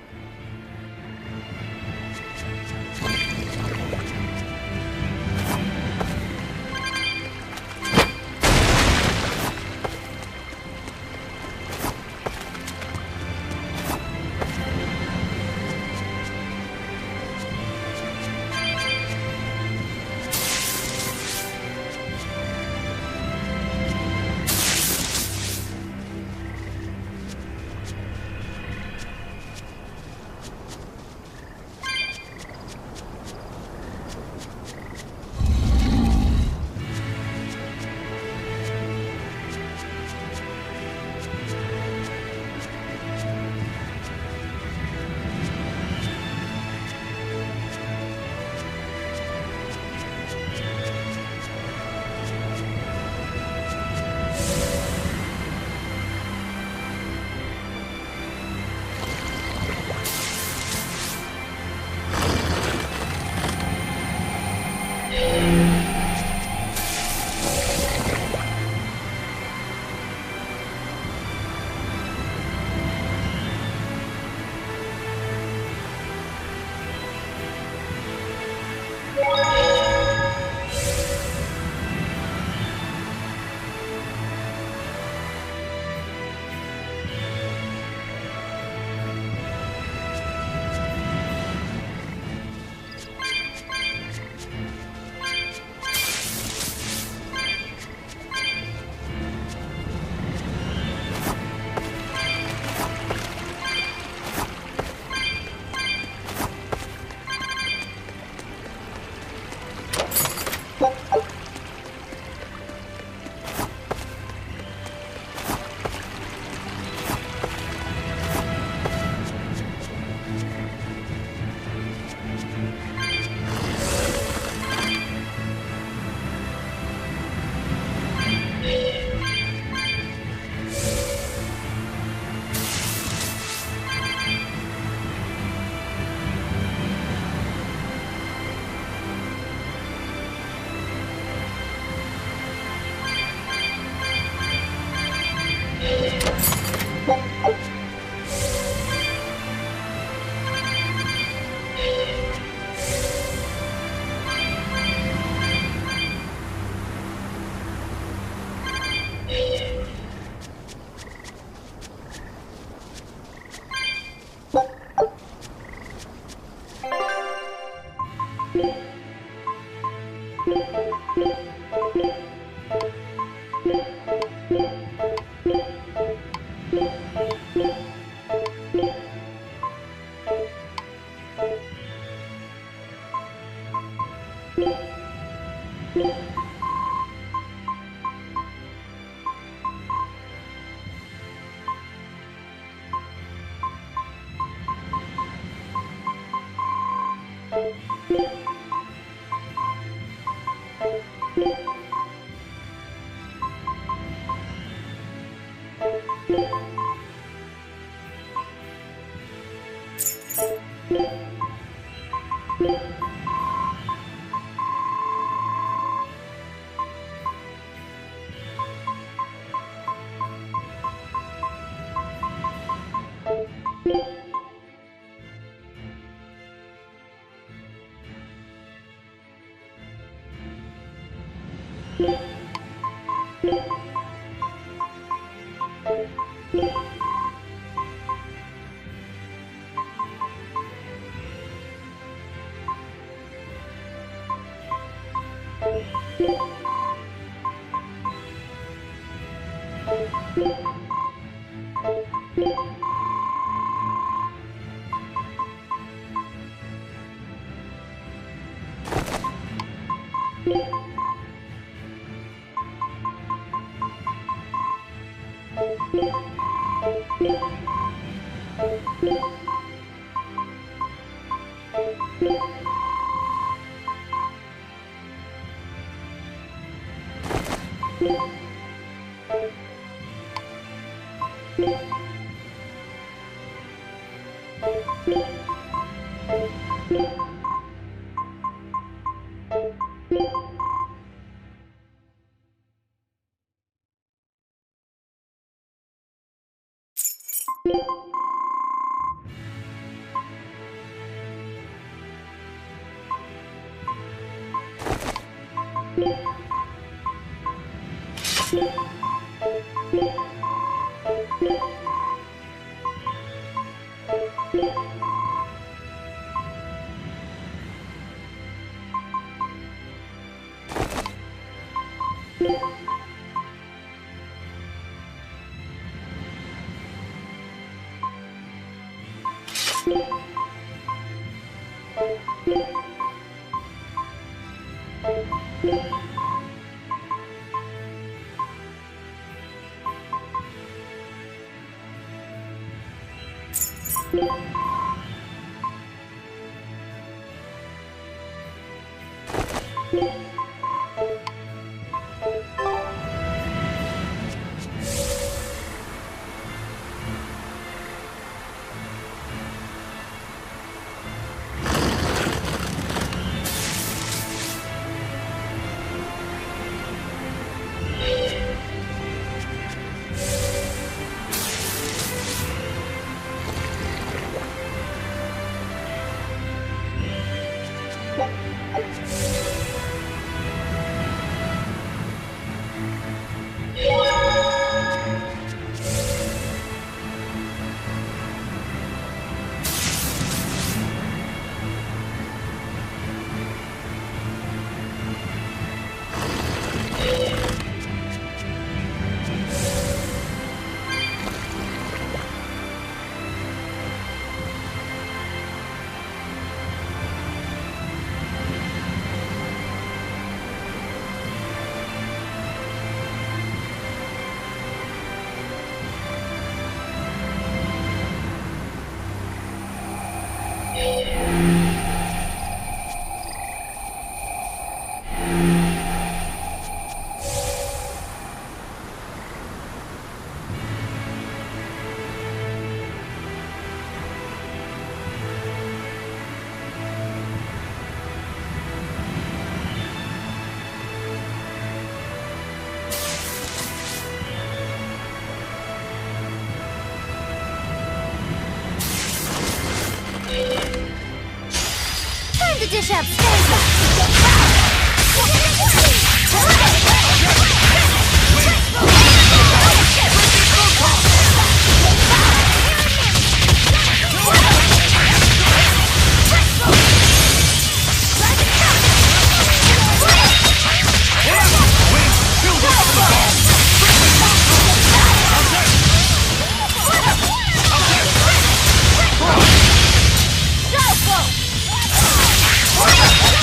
Dish up space.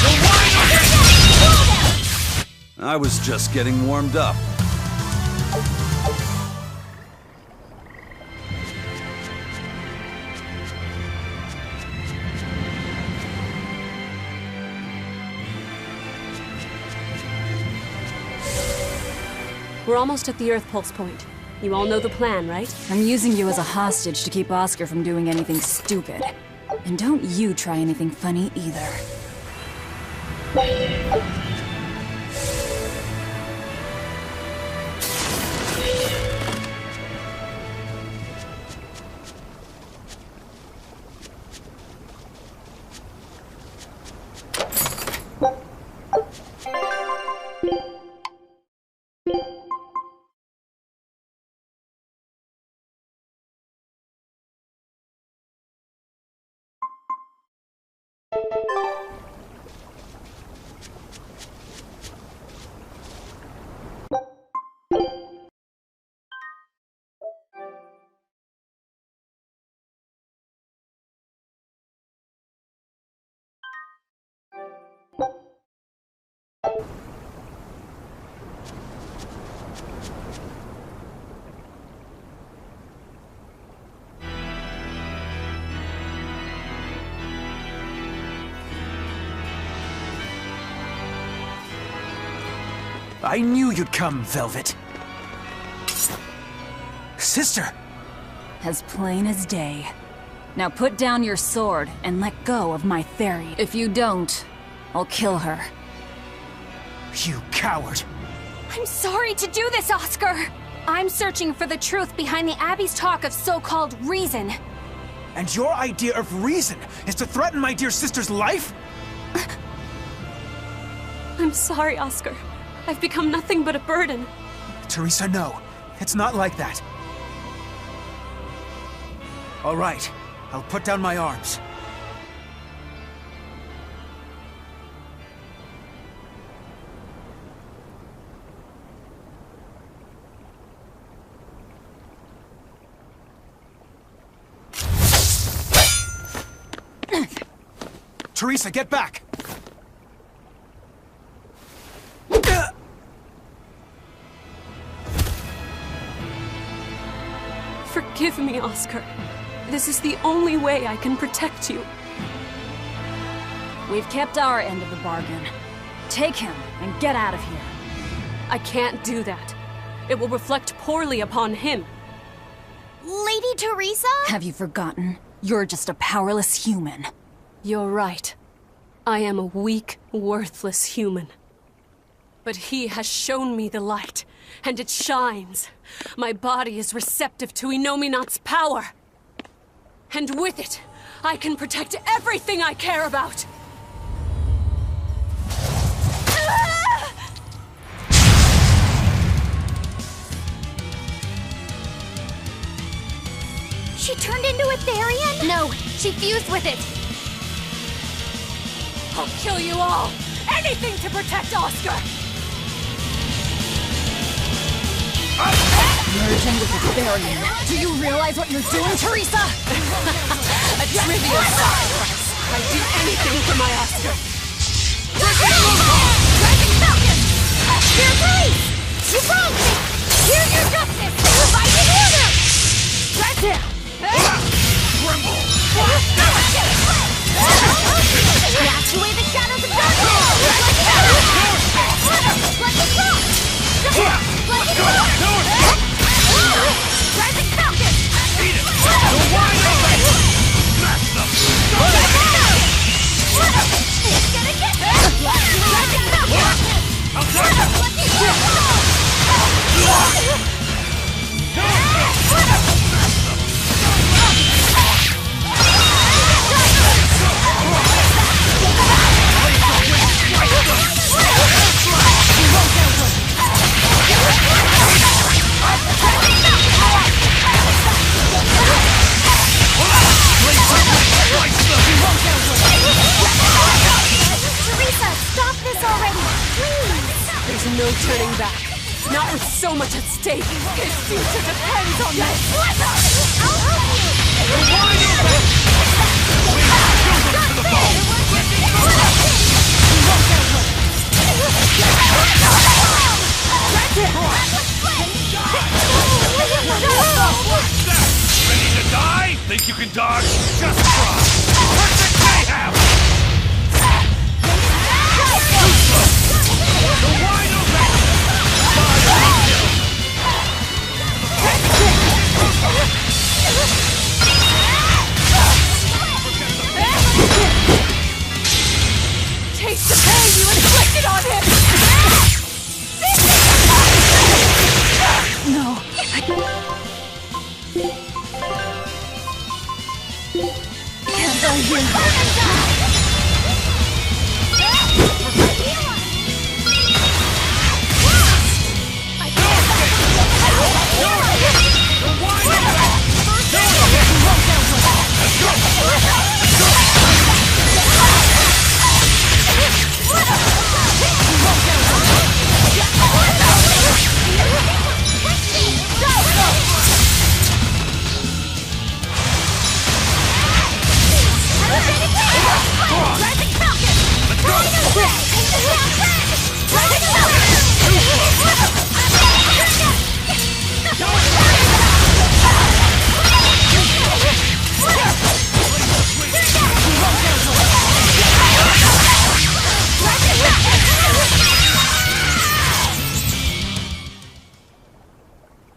The I was just getting warmed up. We're almost at the Earth Pulse point. You all know the plan, right? I'm using you as a hostage to keep Oscar from doing anything stupid. And don't you try anything funny either. I knew you'd come, Velvet. Sister! As plain as day. Now put down your sword and let go of my Theri. If you don't, I'll kill her. You coward! I'm sorry to do this, Oscar! I'm searching for the truth behind the Abbey's talk of so-called reason. And your idea of reason is to threaten my dear sister's life? I'm sorry, Oscar. I've become nothing but a burden. Teresa, no. It's not like that. All right. I'll put down my arms. Teresa, get back! Forgive me, Oscar. This is the only way I can protect you. We've kept our end of the bargain. Take him and get out of here. I can't do that. It will reflect poorly upon him. Lady Teresa? Have you forgotten? You're just a powerless human. You're right. I am a weak, worthless human. But he has shown me the light, and it shines. My body is receptive to Inominat's power. And with it, I can protect everything I care about. She turned into a Therian? No, she fused with it. I'll kill you all! Anything to protect Oscar! Merging with the Therian. Do you realize what you're doing, Teresa? A trivial sacrifice. I'd do anything for my Oscar. Rising Falcon! Your place! You wronged me! Here's your justice! Fighting order! Press him! Tremble! Blast away the shadows of darkness! Let it go! Let it go! Rising Falcon! Eat it! You're wide open! Smash them! It's gonna get Rising Falcon! Teresa, stop this already, please! There's no turning back. Not with so much at stake. His future depends on this. I'll help you! Wide open! We have children to the bone! dog! Just try! Perfect mayhem! The wide open! Taste the pain you inflicted on him! No, can't I hear?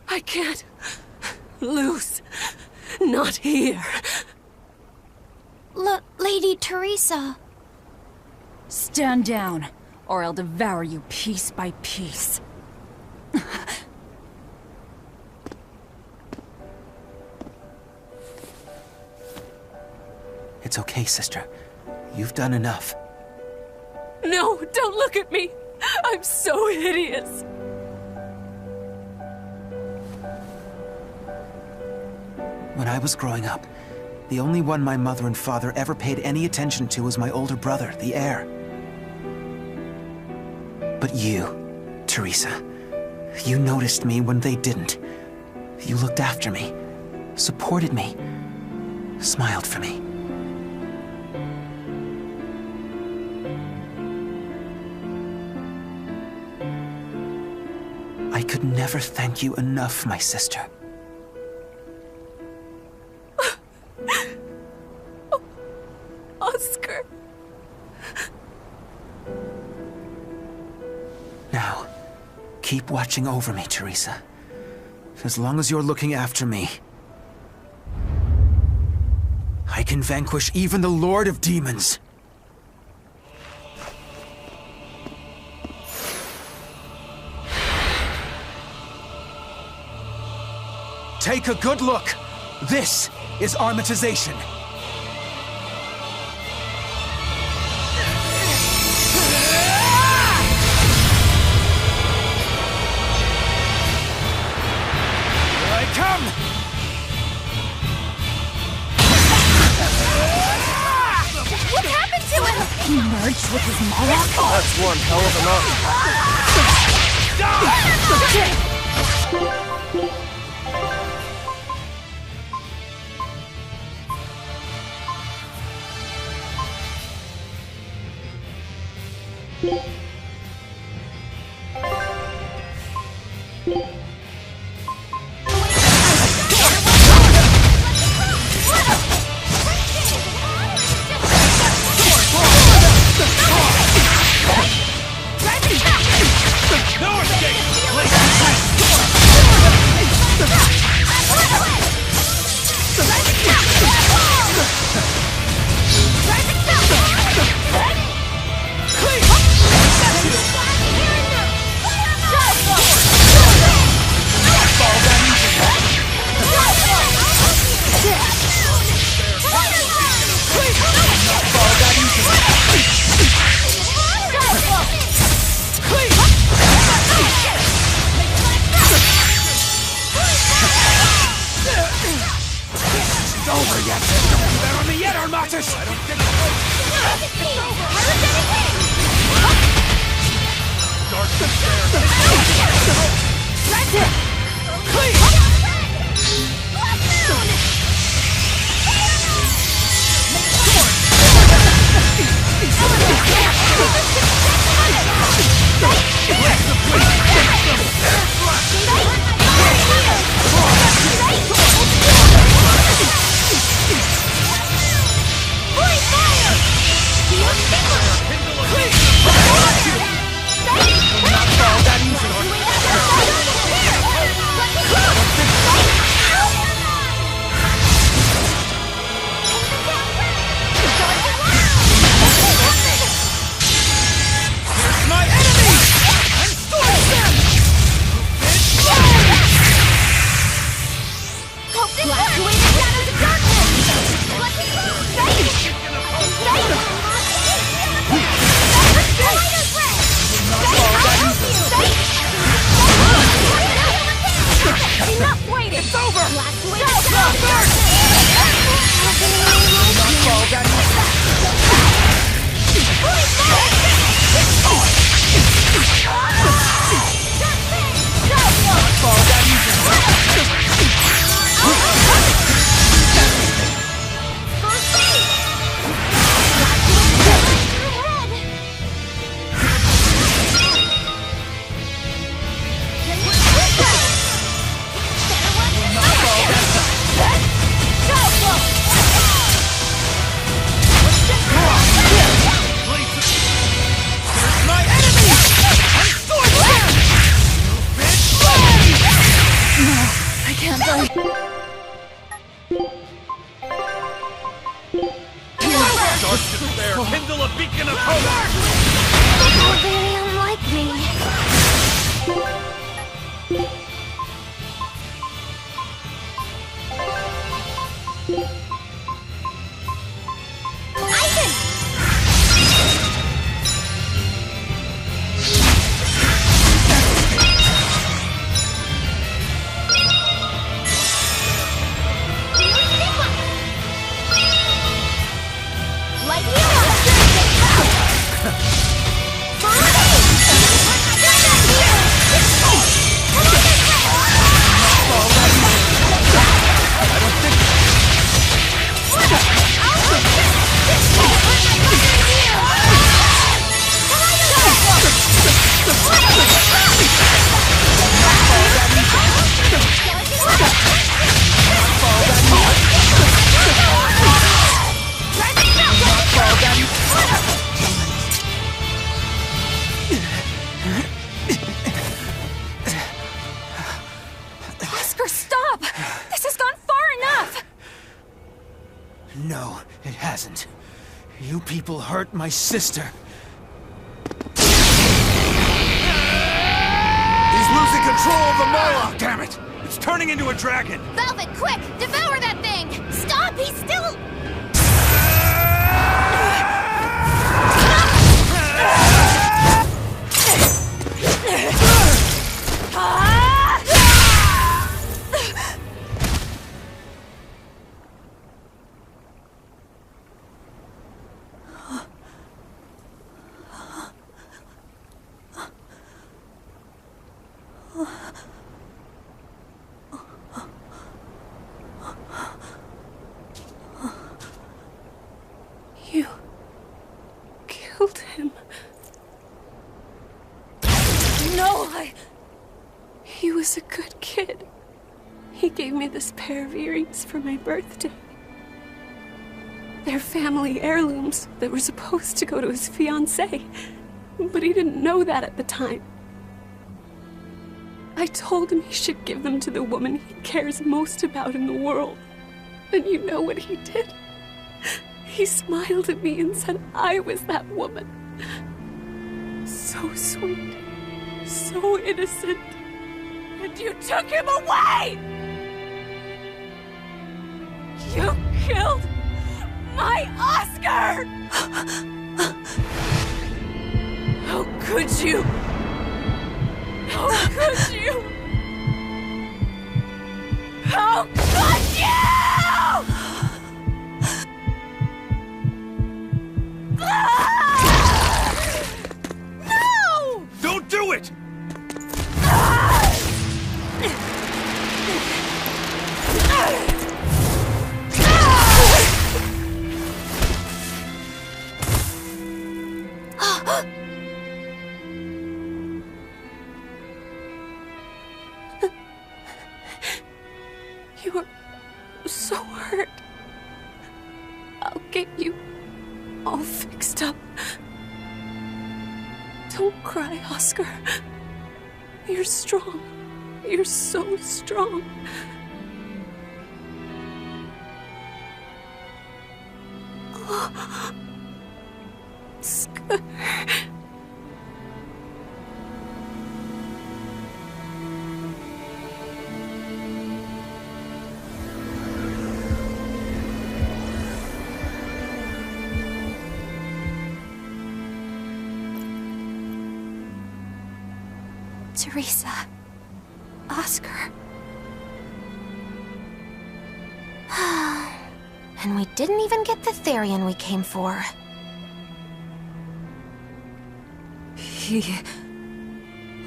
I can't lose. Not here. Lady Teresa. Stand down, or I'll devour you piece by piece. It's okay, sister. You've done enough. No, don't look at me. I'm so hideous. When I was growing up, the only one my mother and father ever paid any attention to was my older brother, the heir. But you, Teresa, you noticed me when they didn't. You looked after me, supported me, smiled for me. I could never thank you enough, my sister. Oscar. Now, keep watching over me, Teresa. As long as you're looking after me, I can vanquish even the Lord of Demons. Take a good look. This is armatization. Here I come! What happened to him? He merged with his Moloch? That's one hell of an army. You people hurt my sister. He's losing control of the Moloch! Damn it! It's turning into a dragon! Velvet, quick! Devour that thing! Stop! He's still... You killed him. No, He was a good kid. He gave me this pair of earrings for my birthday. They're family heirlooms that were supposed to go to his fiancée, but he didn't know that at the time. I told him he should give them to the woman he cares most about in the world. And you know what he did? He smiled at me and said I was that woman. So sweet, so innocent. And you took him away! You killed my Oscar! How could you? How could you? How could you? No! Don't do it! You are so hurt. I'll get you all fixed up. Don't cry, Oscar. You're strong. You're so strong. Oh, Oscar. Teresa. Oscar. And we didn't even get the Therian we came for.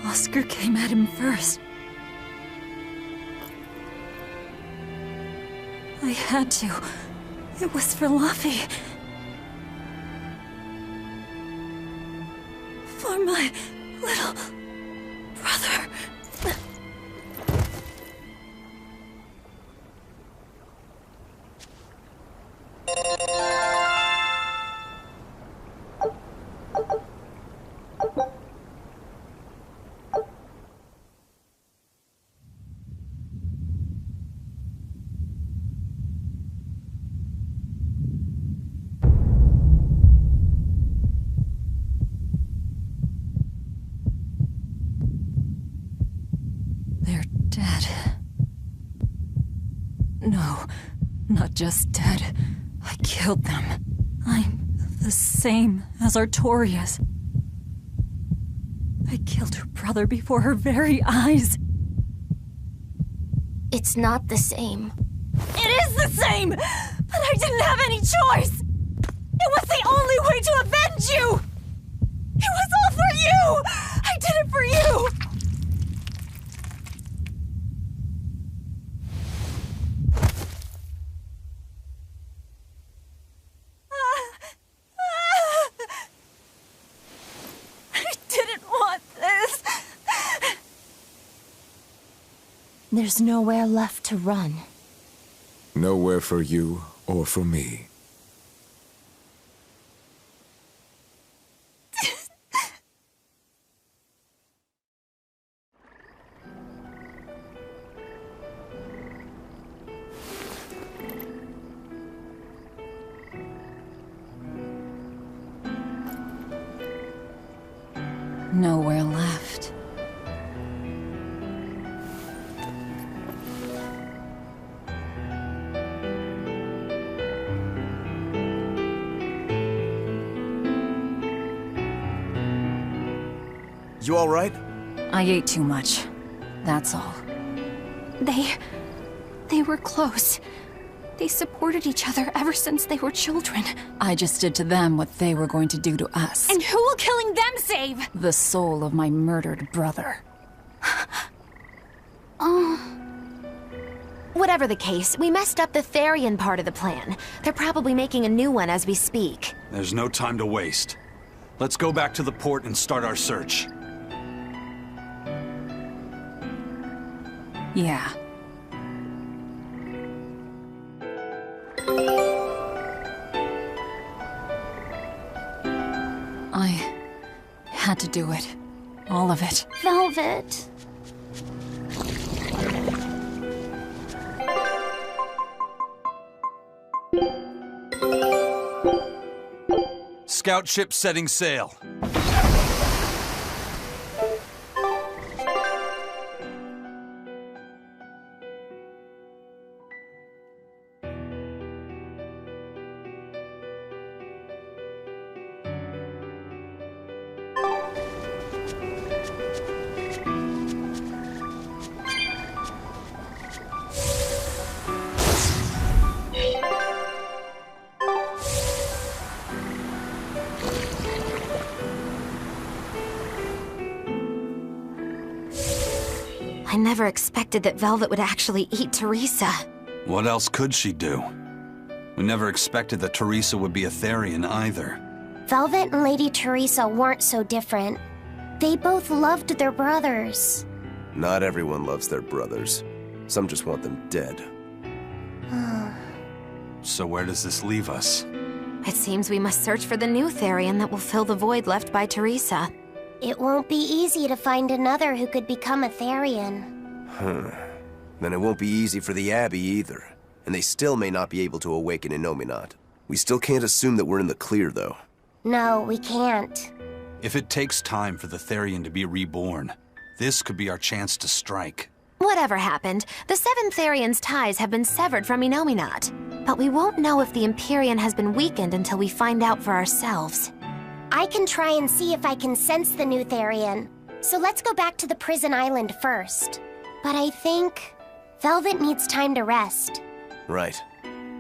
Oscar came at him first. I had to. It was for Luffy. For my little brother. They're dead. No, not just dead. I killed them. I'm the same as Artorias. I killed her brother before her very eyes. It's not the same. It is the same! But I didn't have any choice! It was the only way to avenge you! It was all for you! I did it for you! I didn't want this! There's nowhere left to run. Nowhere for you or for me. Nowhere left. You all right? I ate too much. That's all. They were close. They supported each other ever since they were children. I just did to them what they were going to do to us. And who will killing them save? The soul of my murdered brother. Whatever the case, we messed up the Therian part of the plan. They're probably making a new one as we speak. There's no time to waste. Let's go back to the port and start our search. Yeah. I had to do it. All of it. Velvet. Scout ship setting sail. I never expected that Velvet would actually eat Teresa. What else could she do? We never expected that Teresa would be a Therian either. Velvet and Lady Teresa weren't so different. They both loved their brothers. Not everyone loves their brothers. Some just want them dead. So where does this leave us? It seems we must search for the new Therian that will fill the void left by Teresa. It won't be easy to find another who could become a Therian. Then it won't be easy for the Abbey either. And they still may not be able to awaken Innominat. We still can't assume that we're in the clear, though. No, we can't. If it takes time for the Therian to be reborn, this could be our chance to strike. Whatever happened, the Seven Therian's ties have been severed from Innominat. But we won't know if the Empyrean has been weakened until we find out for ourselves. I can try and see if I can sense the new Therian. So let's go back to the prison island first. But I think Velvet needs time to rest. Right.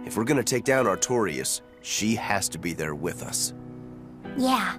If we're gonna take down Artorias, she has to be there with us. Yeah.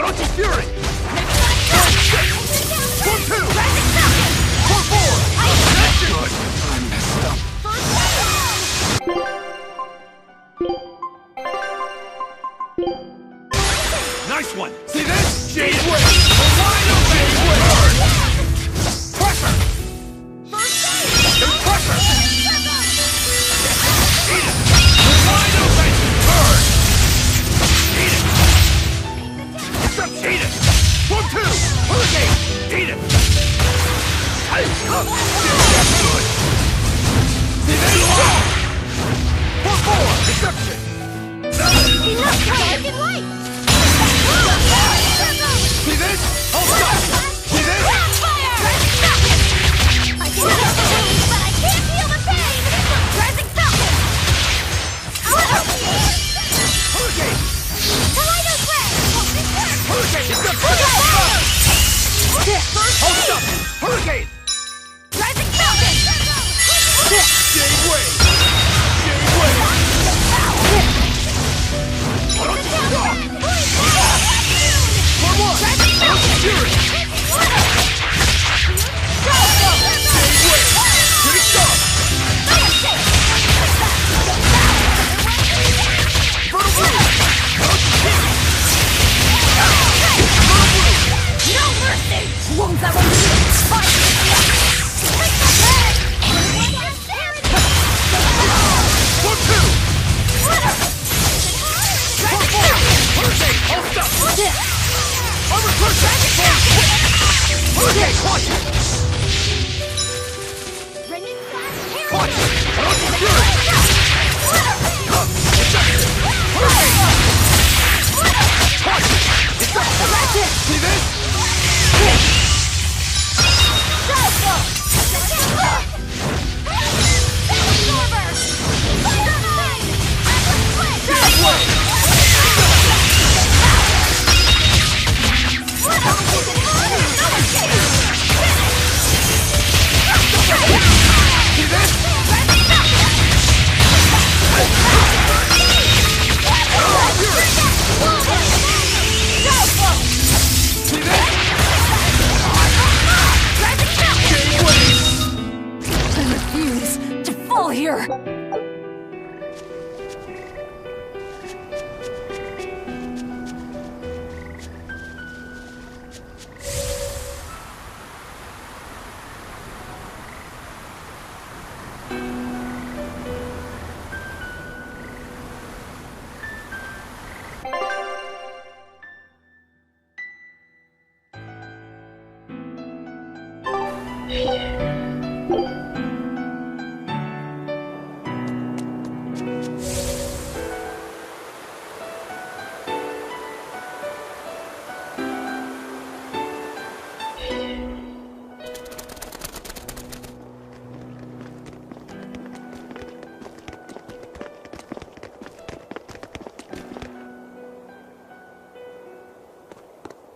Ouchie Fury! 4-2! 4-4! That's good! I messed up. Nice one! See this? Jade Way! Wide open! Jade Way! Pressure! There's pressure! Eat it! Wide open! Burn! Eat it! Eat it! 1-2! Hurricane! Eat it! That's good! See this? 4-4! Deception! Enough time! Right! See this? I'll stop! See this? Fire! I can feel the pain, but I can't feel the pain! Rising Falcon! Hurricane! Tornado Blast! Hurricane! I'll stop! Hurricane! Rising Falcon! Jade Way! Jade Way!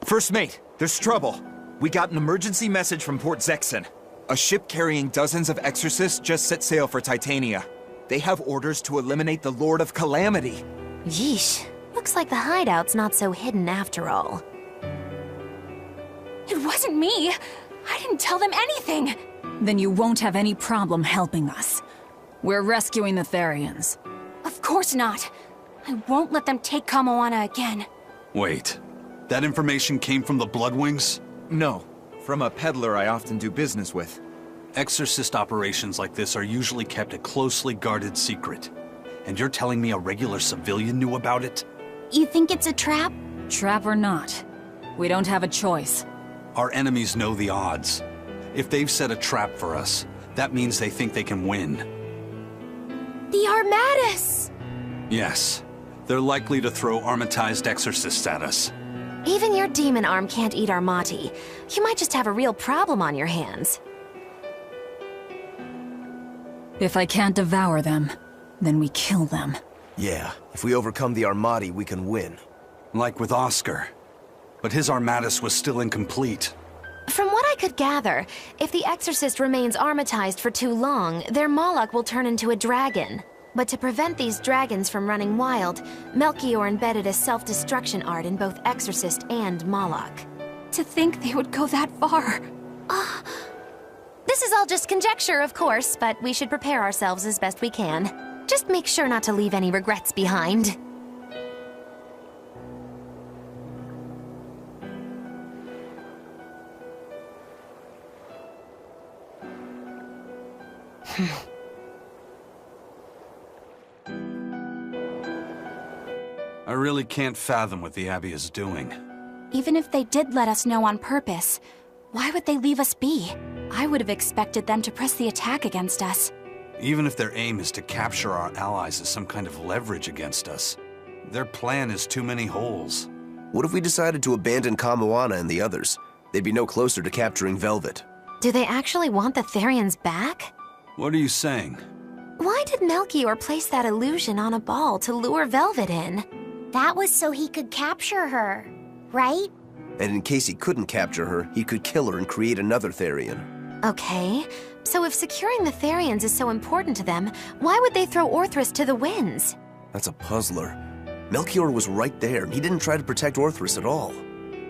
First Mate, there's trouble. We got an emergency message from Port Zexon. A ship carrying dozens of exorcists just set sail for Titania. They have orders to eliminate the Lord of Calamity. Yeesh. Looks like the hideout's not so hidden after all. It wasn't me. I didn't tell them anything. Then you won't have any problem helping us. We're rescuing the Therians. Of course not. I won't let them take Kamoana again. Wait. That information came from the Bloodwings? No. From a peddler I often do business with. Exorcist operations like this are usually kept a closely guarded secret. And you're telling me a regular civilian knew about it? You think it's a trap? Trap or not, we don't have a choice. Our enemies know the odds. If they've set a trap for us, that means they think they can win. The Armatus! Yes. They're likely to throw armatized exorcists at us. Even your demon arm can't eat Armati. You might just have a real problem on your hands. If I can't devour them, then we kill them. Yeah, if we overcome the Armati, we can win. Like with Oscar. But his Armatus was still incomplete. From what I could gather, if the Exorcist remains armatized for too long, their Moloch will turn into a dragon. But to prevent these dragons from running wild, Melchior embedded a self-destruction art in both Exorcist and Moloch. To think they would go that far. This is all just conjecture, of course, but we should prepare ourselves as best we can. Just make sure not to leave any regrets behind. I really can't fathom what the Abbey is doing. Even if they did let us know on purpose, why would they leave us be? I would have expected them to press the attack against us. Even if their aim is to capture our allies as some kind of leverage against us, their plan is too many holes. What if we decided to abandon Kamoana and the others? They'd be no closer to capturing Velvet. Do they actually want the Therians back? What are you saying? Why did Melchior place that illusion on a ball to lure Velvet in? That was so he could capture her, right? And in case he couldn't capture her, he could kill her and create another Therian. Okay, so if securing the Therians is so important to them, why would they throw Orthrus to the winds? That's a puzzler. Melchior was right there. He didn't try to protect Orthrus at all.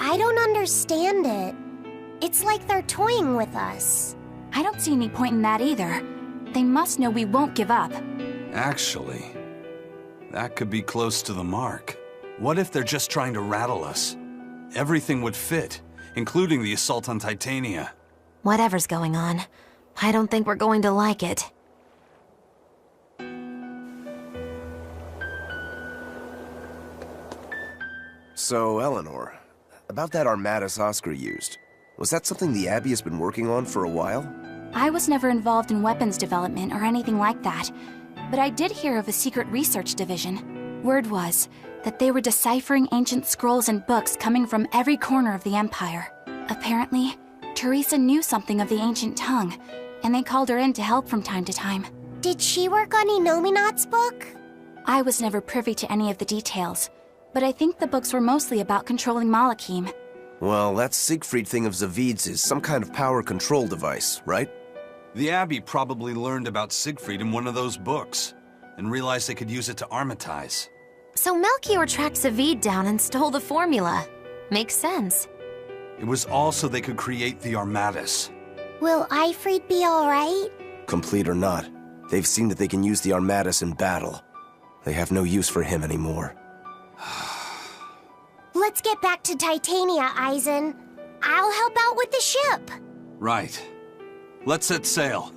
I don't understand it. It's like they're toying with us. I don't see any point in that either. They must know we won't give up. Actually, that could be close to the mark. What if they're just trying to rattle us? Everything would fit, including the assault on Titania. Whatever's going on, I don't think we're going to like it. So, Eleanor, about that Armatus Oscar used, was that something the Abbey has been working on for a while? I was never involved in weapons development or anything like that, but I did hear of a secret research division. Word was that they were deciphering ancient scrolls and books coming from every corner of the Empire. Apparently, Teresa knew something of the ancient tongue, and they called her in to help from time to time. Did she work on Inominat's book? I was never privy to any of the details, but I think the books were mostly about controlling Malachim. Well, that Siegfried thing of Zavid's is some kind of power control device, right? The Abbey probably learned about Siegfried in one of those books, and realized they could use it to armatize. So Melchior tracked Zavid down and stole the formula. Makes sense. It was all so they could create the Armatus. Will Eifried be alright? Complete or not, they've seen that they can use the Armatus in battle. They have no use for him anymore. Let's get back to Titania, Eisen. I'll help out with the ship. Right. Let's set sail.